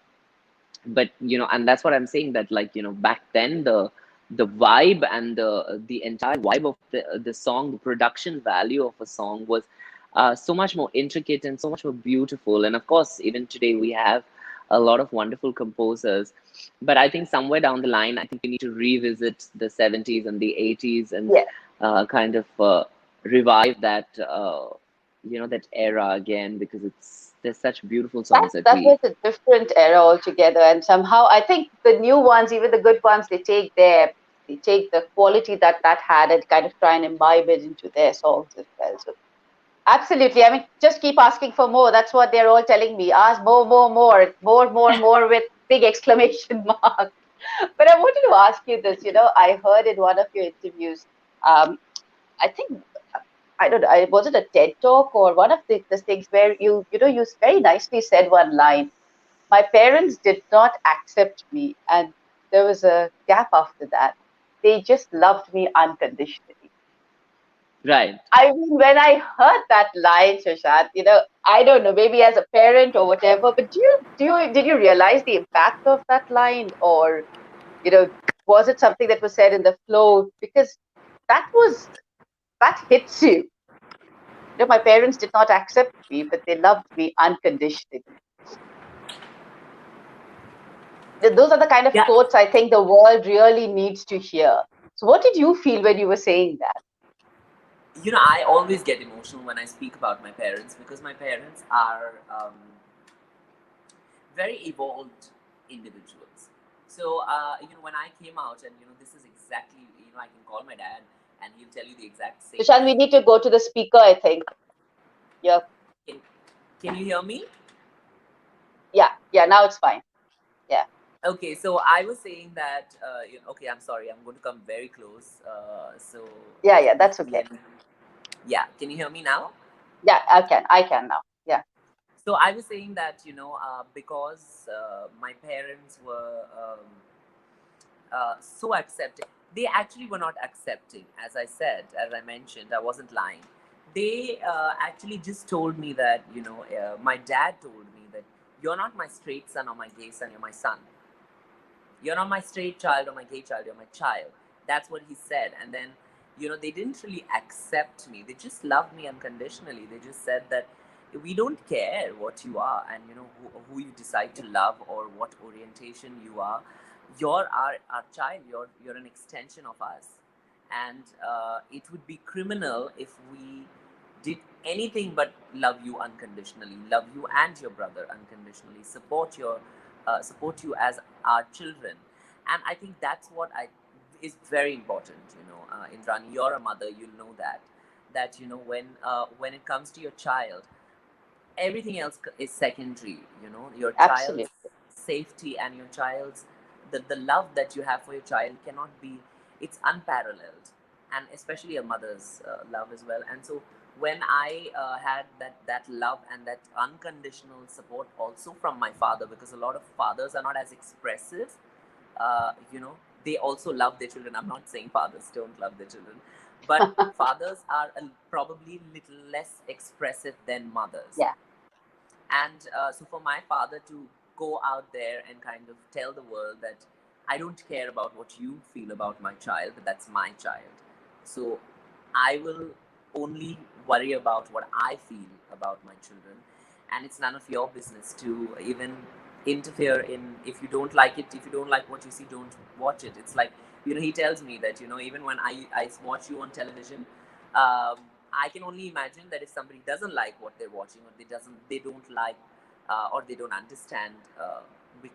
that's what I'm saying, that like back then the vibe and the entire vibe of the song, the production value of a song was so much more intricate and so much more beautiful. And of course, even today we have a lot of wonderful composers, but I think somewhere down the line, I think we need to revisit the 70s and the 80s and Yeah. kind of revive that that era again, because there's such beautiful songs that That we. was a different era altogether, and somehow I think the new ones, even the good ones, they take the quality that had and kind of try and imbibe it into their songs as well. So absolutely, I mean, just keep asking for more. That's what they're all telling me. Ask more, more, more, more, more, more with big exclamation mark. But I wanted to ask you this. I heard in one of your interviews, um, I think I don't know, was it a TED talk or one of the things where you very nicely said one line. My parents did not accept me, and there was a gap after that. They just loved me unconditionally. Right. I mean, when I heard that line, Sushant, I don't know, maybe as a parent or whatever, but did you realize the impact of that line, or you know, was it something that was said in the flow? Because that hits you. My parents did not accept me, but they loved me unconditionally. Those are the kind of Yeah. quotes I think the world really needs to hear. So, what did you feel when you were saying that? I always get emotional when I speak about my parents, because my parents are very evolved individuals. So, when I came out, and this is exactly, I can call my dad and he'll tell you the exact same Sushant, we thing. need to go to the speaker, I think. Yeah, Can, can you hear me? yeah, now it's fine. Yeah. Okay, so I was saying that, okay, I'm sorry, I'm going to come very close. So, Yeah, if that's you okay. can, yeah, can you hear me now? Yeah, I can now. Yeah. So I was saying that, because my parents were so accepting. They actually were not accepting, as I said, as I mentioned, I wasn't lying. They actually just told me that, my dad told me that you're not my straight son or my gay son, you're my son. You're not my straight child or my gay child, you're my child. That's what he said. And then, they didn't really accept me. They just loved me unconditionally. They just said that we don't care what you are, and who you decide to love or what orientation you are. You're our child. You're an extension of us. And it would be criminal if we did anything but love you unconditionally, love you and your brother unconditionally, support you as our children. And I think that's what I is very important. Indrani, you're a mother, you know that when it comes to your child, everything else is secondary. Your child's Absolutely. safety and your child's the love that you have for your child cannot be, it's unparalleled, and especially a mother's love as well. And so when I had that love and that unconditional support also from my father, because a lot of fathers are not as expressive, uh, you know they also love their children. I'm not saying fathers don't love their children, but fathers are probably little less expressive than mothers. Yeah. And so for my father to go out there and kind of tell the world that I don't care about what you feel about my child, but that's my child. So I will only worry about what I feel about my children. And it's none of your business to even interfere in. If you don't like it, if you don't like what you see, don't watch it. It's like, he tells me that, even when I watch you on television, um, I can only imagine that if somebody doesn't like what they're watching, or they don't like, or they don't understand,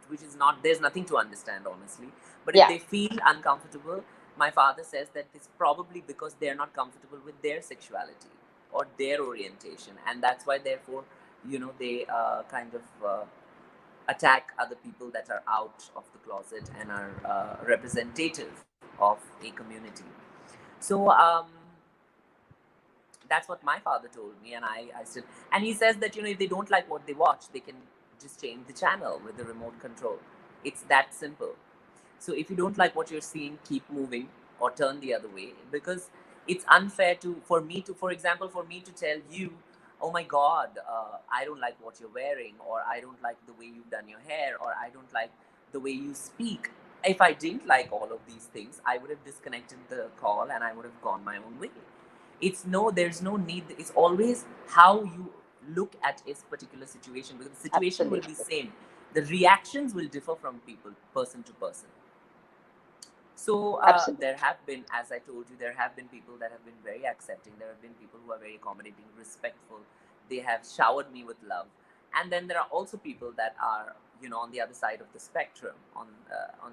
which is not, there's nothing to understand, honestly. But if Yeah. they feel uncomfortable, my father says that it's probably because they're not comfortable with their sexuality or their orientation, and that's why, therefore, they kind of attack other people that are out of the closet and are representative of a community. So that's what my father told me, and I still, and he says that, if they don't like what they watch, they can just change the channel with the remote control. It's that simple. So if you don't like what you're seeing, keep moving or turn the other way, because it's unfair for example, for me to tell you, oh my God, I don't like what you're wearing, or I don't like the way you've done your hair, or I don't like the way you speak. If I didn't like all of these things, I would have disconnected the call and I would have gone my own way. There's no need. It's always how you look at a particular situation, because the situation will be Absolutely. same. The reactions will differ from people, person to person. So Absolutely. there have been, as I told you, there have been people that have been very accepting. There have been people who are very accommodating, respectful. They have showered me with love. And then there are also people that are, on the other side of the spectrum, on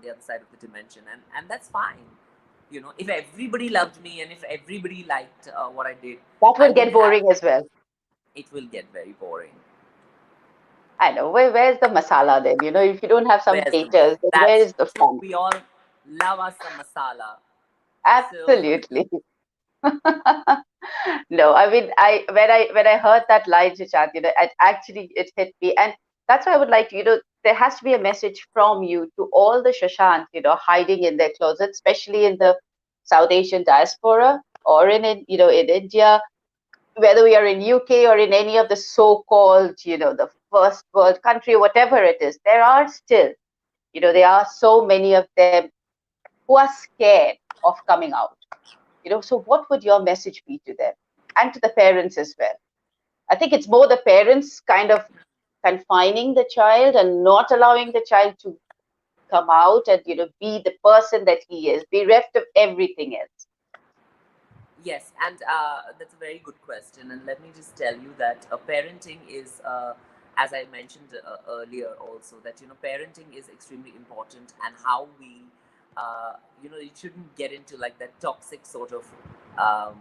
the other side of the dimension, and that's fine. If everybody loved me and if everybody liked what I did, That I will won't get have. boring as well. It will get very boring. I know. Where's the masala then? If you don't have some Where's the haters, then where That's is the true. fun? We all love us some masala. So Absolutely. No, I mean, when I heard that line, Sushant, it hit me, and that's why I would like to, there has to be a message from you to all the Sushant, hiding in their closets, especially in the South Asian diaspora or in India, whether we are in UK or in any of the so-called, the first world country, whatever it is. There are still, there are so many of them who are scared of coming out. So what would your message be to them and to the parents as well? I think it's more the parents kind of confining the child and not allowing the child to come out and be the person that he is, bereft of everything else. yes, and that's a very good question. And let me just tell you that parenting is, as I mentioned earlier, also that parenting is extremely important, and how we, it shouldn't get into like that toxic sort of um,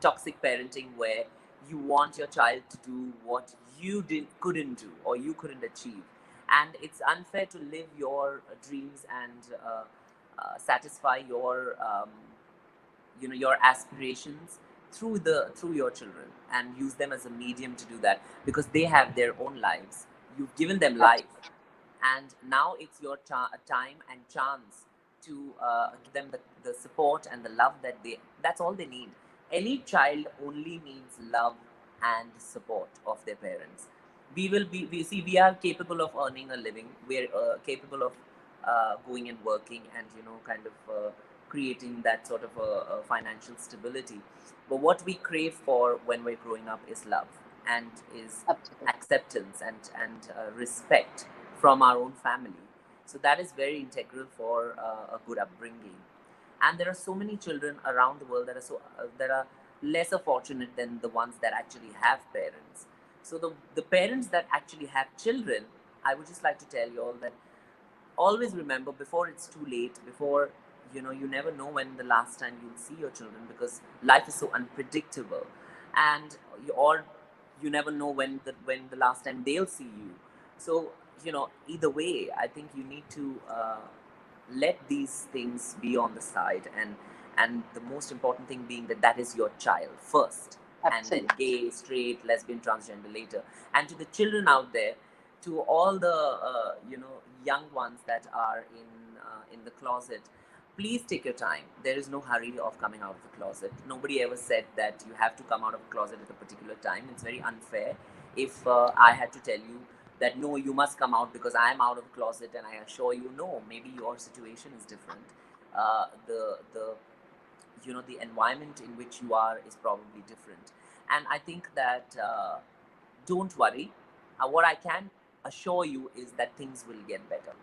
toxic parenting where you want your child to do what you couldn't do or you couldn't achieve, and it's unfair to live your dreams and satisfy your aspirations through your children, and use them as a medium to do that, because they have their own lives. You've given them life, and now it's your time and chance to give them the support and the love that's all they need. Any child only needs love and support of their parents. We are capable of earning a living. We're capable of going and working, and kind of creating that sort of a financial stability. But what we crave for when we're growing up is love, and is Absolutely. acceptance, and respect from our own family. So that is very integral for a good upbringing. And there are so many children around the world that are lesser fortunate than the ones that actually have parents. So the parents that actually have children, I would just like to tell you all that always remember, before it's too late, before you never know when the last time you'll see your children, because life is so unpredictable. And or you never know when the last time they'll see you. So either way, I think you need to let these things be on the side, and the most important thing being that that is your child first, and then Absolutely. gay, straight, lesbian, transgender later. And to the children out there, to all the young ones that are in the closet, please take your time. There is no hurry of coming out of the closet. Nobody ever said that you have to come out of the closet at a particular time. It's very unfair if I had to tell you that no, you must come out because I am out of the closet, and I assure you, no, maybe your situation is different. The environment in which you are is probably different, and I think that don't worry. What I can assure you is that things will get better.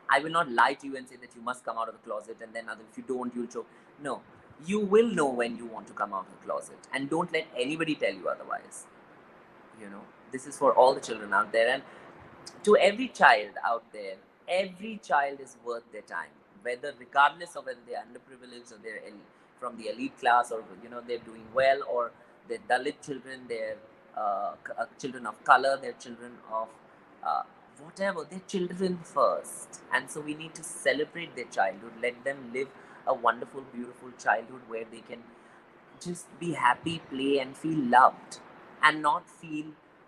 I will not lie to you and say that you must come out of the closet and then if you don't, you'll choke. No, you will know when you want to come out of the closet, and don't let anybody tell you otherwise. This is for all the children out there, and to every child out there, every child is worth their time, whether regardless of whether they're underprivileged or they're from the elite class, or they're doing well, or they're Dalit children, they're children of color, they're children of uh, whatever, they're children first. And so we need to celebrate their childhood, let them live a wonderful, beautiful childhood where they can just be happy, play, and feel loved, and not feel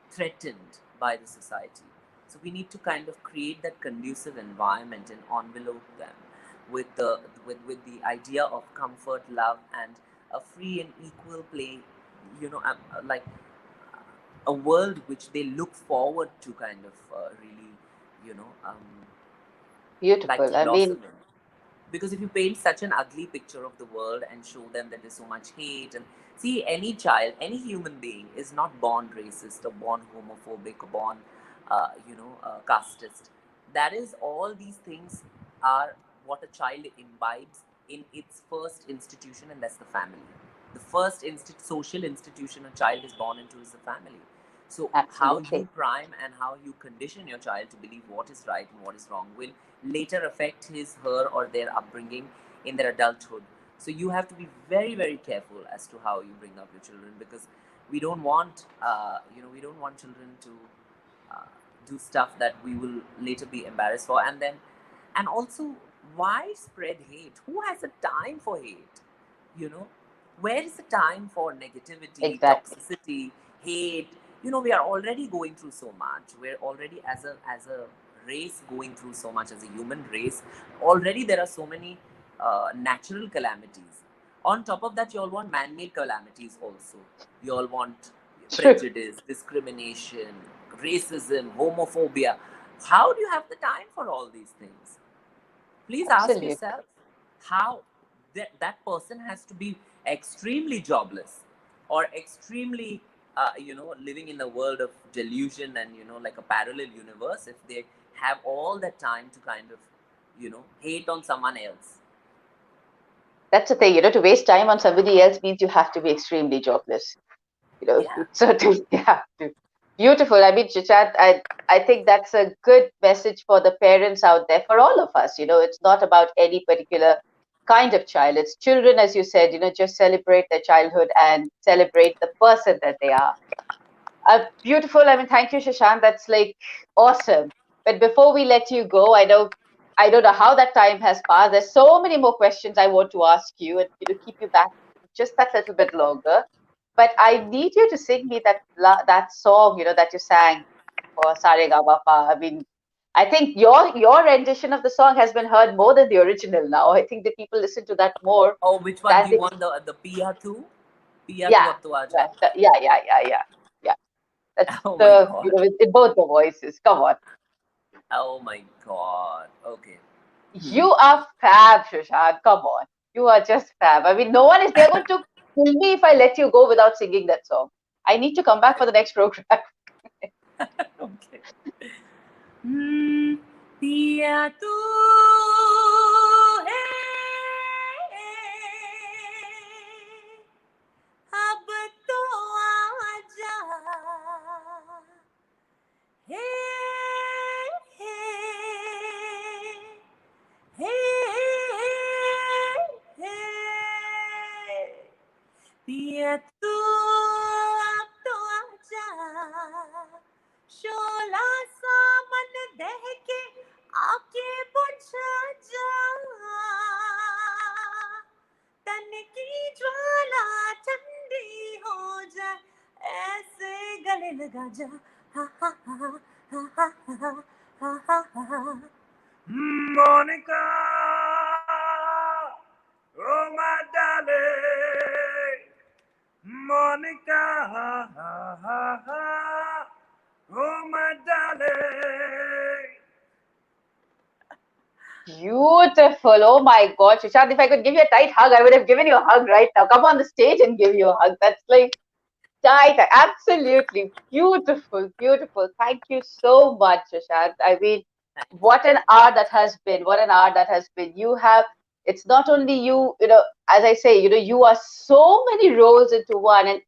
threatened by the society. So we need to kind of create that conducive environment and envelope them with the idea of comfort, love, and a free and equal play. Like a world which they look forward to, kind of really, you know, um, like to Beautiful. I blossom mean, in. Because if you paint such an ugly picture of the world and show them that there's so much hate, and see, any child, any human being is not born racist or born homophobic or born casteist. That is, all these things are what a child imbibes in its first institution, and that's the family. The first social institution a child is born into is the family. So how you absolutely. prime and how you condition your child to believe what is right and what is wrong will later affect his, her, or their upbringing in their adulthood. So you have to be very, very careful as to how you bring up your children, because we don't want, we don't want children to uh, do stuff that we will later be embarrassed for. And also, why spread hate? Who has the time for hate? You know, where is the time for negativity, Exactly. toxicity, hate? We are already going through so much. We're already, as a race, going through so much, as a human race. Already there are so many natural calamities. On top of that, you all want man-made calamities also. You all want True. prejudice, discrimination, racism, homophobia. How do you have the time for all these things? Please ask Absolutely. yourself how that person has to be extremely jobless, or extremely living in a world of delusion, and like a parallel universe, if they have all that time to kind of hate on someone else. That's the thing, to waste time on somebody else means you have to be extremely jobless. Yeah. Certainly you have to. Beautiful. I mean, Chichat, I think that's a good message for the parents out there, for all of us. It's not about any particular kind of child. It's children, as you said, just celebrate their childhood and celebrate the person that they are. Beautiful. I mean, thank you, Shashank. That's like awesome. But before we let you go, I don't know how that time has passed. There's so many more questions I want to ask you, and keep you back just that little bit longer. But I need you to sing me that song, that you sang for Saregama. I mean, I think your rendition of the song has been heard more than the original now. I think the people listen to that more Oh, which one than do you the want? The Pia 2? Pia 2 yeah, Ab To Aaja? right, yeah. That's Oh my the god. in both the voices. Come on. Oh my god. Okay. Hmm. You are fab, Shushan. Come on. You are just fab. I mean, no one is there going to kill me if I let you go without singing that song. I need to come back for the next program. Okay. पिया तू है अब तो आजा हे हे हे हे पिया तू अब तो आजा शोला सा मन दहके आके बुझा जा तन की ज्वाला ठंडी हो जाए ऐसे गले लगा जा हा हा हा हा हा हा हा हा हा Monica, oh my darling, Monica, oh my darling. Beautiful. Oh my God, Sushant, if I could give you a tight hug, I would have given you a hug right now. Come on the stage and give you a hug. That's like tight. Absolutely beautiful, beautiful. Thank you so much, Sushant. I mean, what an hour that has been. What an hour that has been. You have, it's not only you, as I say, you are so many roles into one, and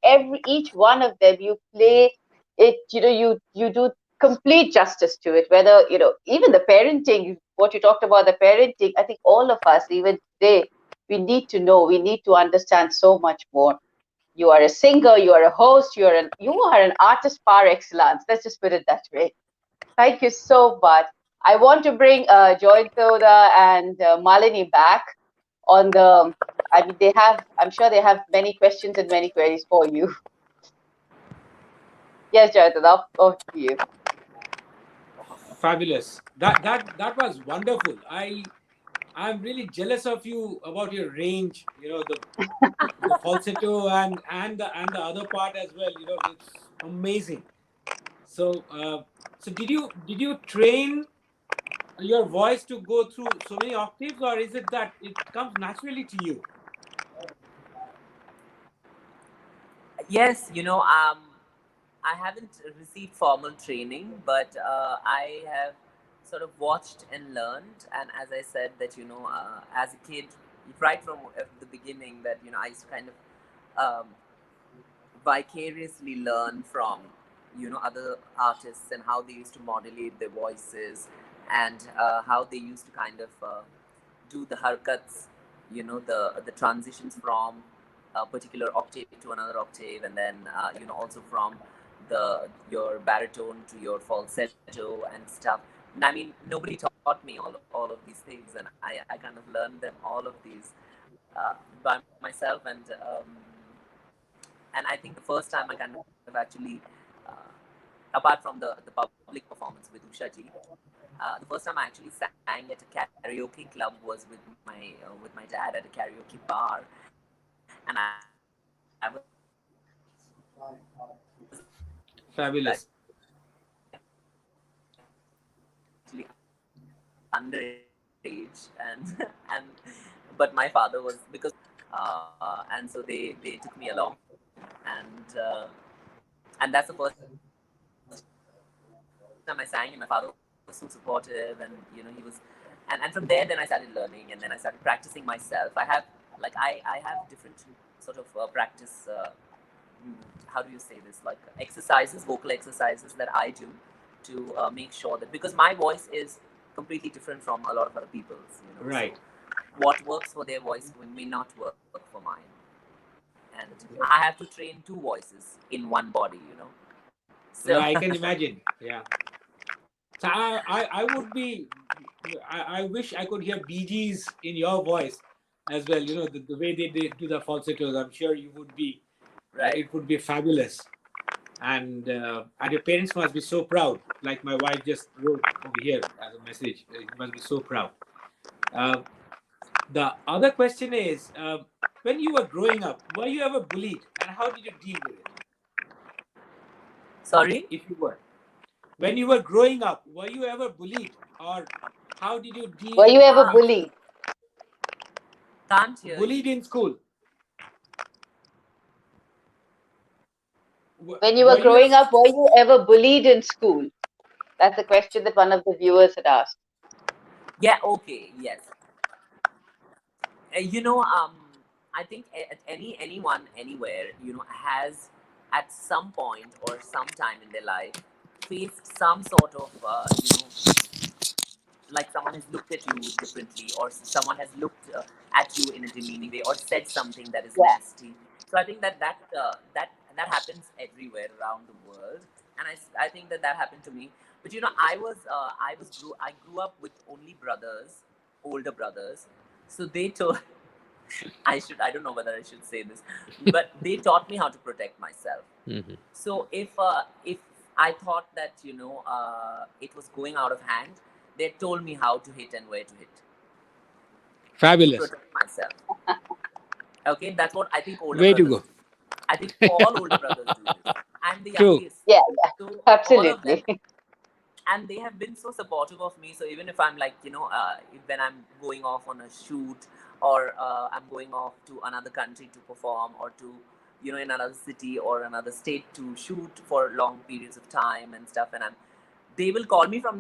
each one of them you play it, you do complete justice to it. Whether, even the parenting, what you talked about, the parenting, I think all of us, even today, we need to know, we need to understand so much more. You are a singer, you are a host, you are an artist par excellence. Let's just put it that way. Thank you so much. I want to bring Joyintoda and Malini back on the. I mean, I'm sure they have many questions and many queries for you. Yes, Joyintoda, over to you. Fabulous. That was wonderful. I'm really jealous of you about your range. The falsetto and the other part as well. It's amazing. So did you train your voice to go through so many octaves, or is it that it comes naturally to you? Yes, I haven't received formal training, but I have sort of watched and learned. And as I said, that as a kid, right from the beginning, that I used to kind of um, vicariously learn from other artists and how they used to modulate their voices and how they used to kind of do the harkats, the transitions from a particular octave to another octave, and then also from the your baritone to your falsetto and stuff. And I mean, nobody taught me all of these things, and I kind of learned them all of these by myself. And I think the first time I kind of actually, uh, apart from the public performance with Usha ji, the first time I actually sang at a karaoke club was with my dad at a karaoke bar, and I was actually underage, Fabulous. and but my father was, because my father was a singer, and so they took me along, and and that's the first time I sang, and my father was so supportive, and he was, and from there then I started learning, and then I started practicing myself. I have different sort of practice. How do you say this, like exercises, vocal exercises that I do to make sure that, because my voice is completely different from a lot of other people's, so Right. what works for their voice may not work for mine, and I have to train two voices in one body, so Yeah, I can imagine. Yeah. So I would be. I wish I could hear Bee Gees in your voice as well. The way they do the falsettos. I'm sure you would be. right. It would be fabulous, and your parents must be so proud. Like my wife just wrote over here as a message. You must be so proud. Uh, the other question is, when you were growing up, were you ever bullied, and how did you deal with it? Sorry, If you were, when you were growing up, were you ever bullied, or how did you Were deal you ever with bullied? can't hear bullied you. in school? When you Were were you growing ever? up, were you ever bullied in school? That's the question that one of the viewers had asked. Yeah, okay, yes. I think anyone anywhere, has at some point or some time in their life faced some sort of like someone has looked at you differently, or someone has looked at you in a demeaning way, or said something that is Yeah. nasty. So I think that happens everywhere around the world. and I think that happened to me. But I grew up with only brothers, older brothers. So they told I don't know whether I should say this, but they taught me how to protect myself. Mhm. So if I thought that it was going out of hand, they told me how to hit and where to hit to Fabulous. protect myself. Okay, that's what I think older Way to brothers go. do. I think all older brothers do this. I'm the True. youngest, Yeah, so all of them, absolutely. and they have been so supportive of me. So even if I'm like when I'm going off on a shoot, or I'm going off to another country to perform, or to in another city or another state to shoot for long periods of time and stuff, and they will call me from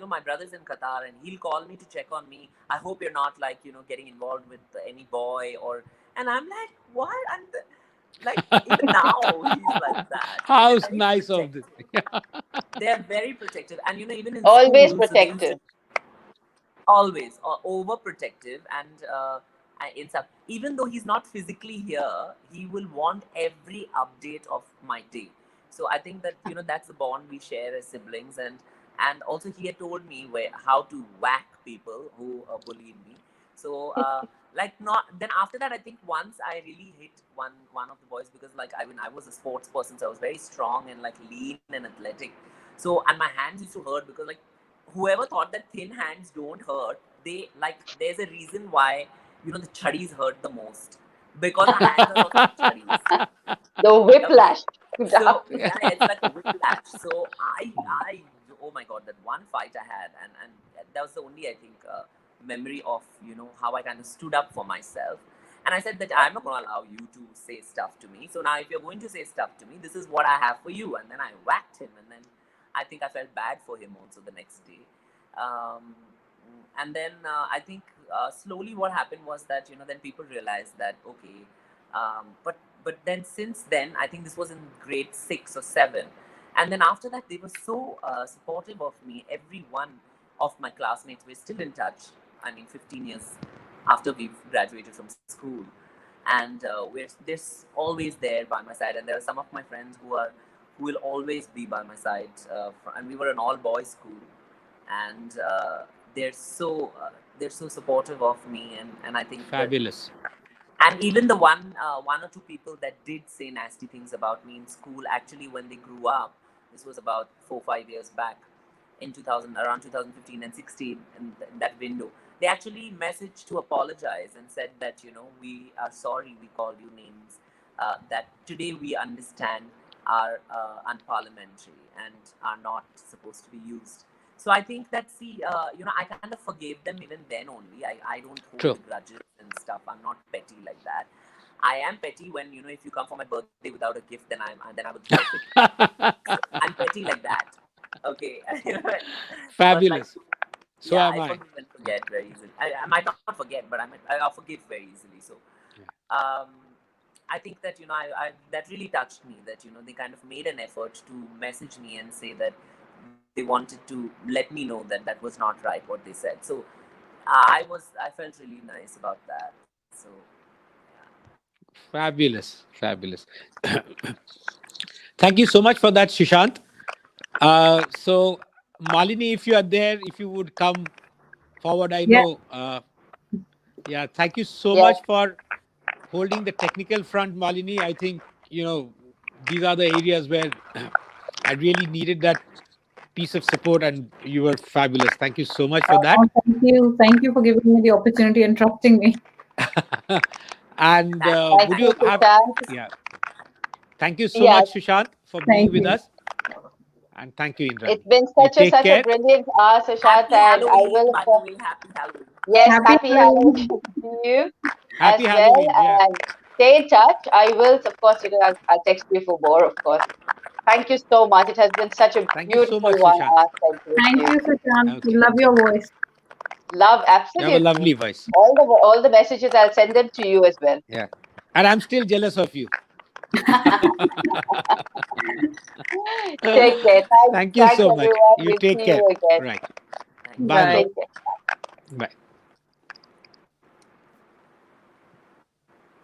my brother's in Qatar, and he'll call me to check on me. I hope you're not like getting involved with any boy, or and I'm like, what? Like, even now he's like that. They're How's very nice of this? protective. They're very protective, and even in Always school, so they used protective. to always overprotective, and in stuff. Even though he's not physically here, he will want every update of my day. So I think that that's the bond we share as siblings, and also he had told me how to whack people who bullied me. So like, not then after that, I think once I really hit one of the boys, because like I was a sports person, so I was very strong and like lean and athletic. So, and my hands used to hurt, because like, whoever thought that thin hands don't hurt, they like, there's a reason why the chuddies hurt the most, because the hands are also like chuddies. The Okay, whiplash. so yeah, it's like a whiplash. So I oh my god, that one fight I had, and that was the only, I think, memory of how I kind of stood up for myself. And I said that I'm not going to allow you to say stuff to me. So now, if you're going to say stuff to me, this is what I have for you. And then I whacked him, and then I think I felt bad for him also the next day. Um, and then I think slowly what happened was that then people realized that, okay, but then since then, I think this was in grade 6 or 7, and then after that they were so supportive of me. Every one of my classmates, we're still in touch. I mean, 15 years after we've graduated from school, and they're always there by my side. And there are some of my friends who will always be by my side. And we were an all boys school, and they're so supportive of me, and I think that, Fabulous. and even the one or two people that did say nasty things about me in school, actually, when they grew up, this was about 4 or 5 years back, in 2000, around 2015 and 16, in that window, they actually messaged to apologize and said that we are sorry we called you names that today we understand are unparliamentary and are not supposed to be used. So I think that, see, I kind of forgave them even then only. I don't hold True. grudges and stuff. I'm not petty like that. I am petty when if you come for my birthday without a gift, then I would throw it. I'm petty like that. Okay, but like, Fabulous. So yeah, am I I. forgive and forget very easily. I might not forget, but I'll forgive very easily. So, um, I think that that really touched me. That they kind of made an effort to message me and say that they wanted to let me know that that was not right what they said. So, I felt really nice about that. So, Fabulous. Fabulous. Thank you so much for that, Sushant. So, Malini, if you are there, if you would come forward, I Yeah, know. Yeah, thank you so Yes, much for holding the technical front, Malini. I think, these are the areas where I really needed that piece of support, and you were fabulous. Thank you so much for that. thank you. Thank you for giving me the opportunity and trusting me. And thank thank would you, you you. have, Sushant. yeah, thank you so Yeah, much, Sushant, for being Thank with you. us. And thank you, it's Indrani. been You take such a care. brilliant Sushant, Happy and I Halloween, will, by the way. Happy Halloween. yes, Happy happy Halloween Halloween. to you as Happy well, Halloween. Yeah. and stay in touch. I will, of course, I'll text you for more, of course. Thank you so much. It has been such a Thank you so beautiful much, one Sushant. spent with Thank you. you, Sushant. Okay. Love your voice. Love, You have a absolutely. lovely voice. All the messages, I'll send them to you as well. Yeah. And I'm still jealous of you. Take care. Thank you Thanks so much. everyone. You We'll take see care. you again. Right. Thank you. Bye now. Bye. Take care. Bye.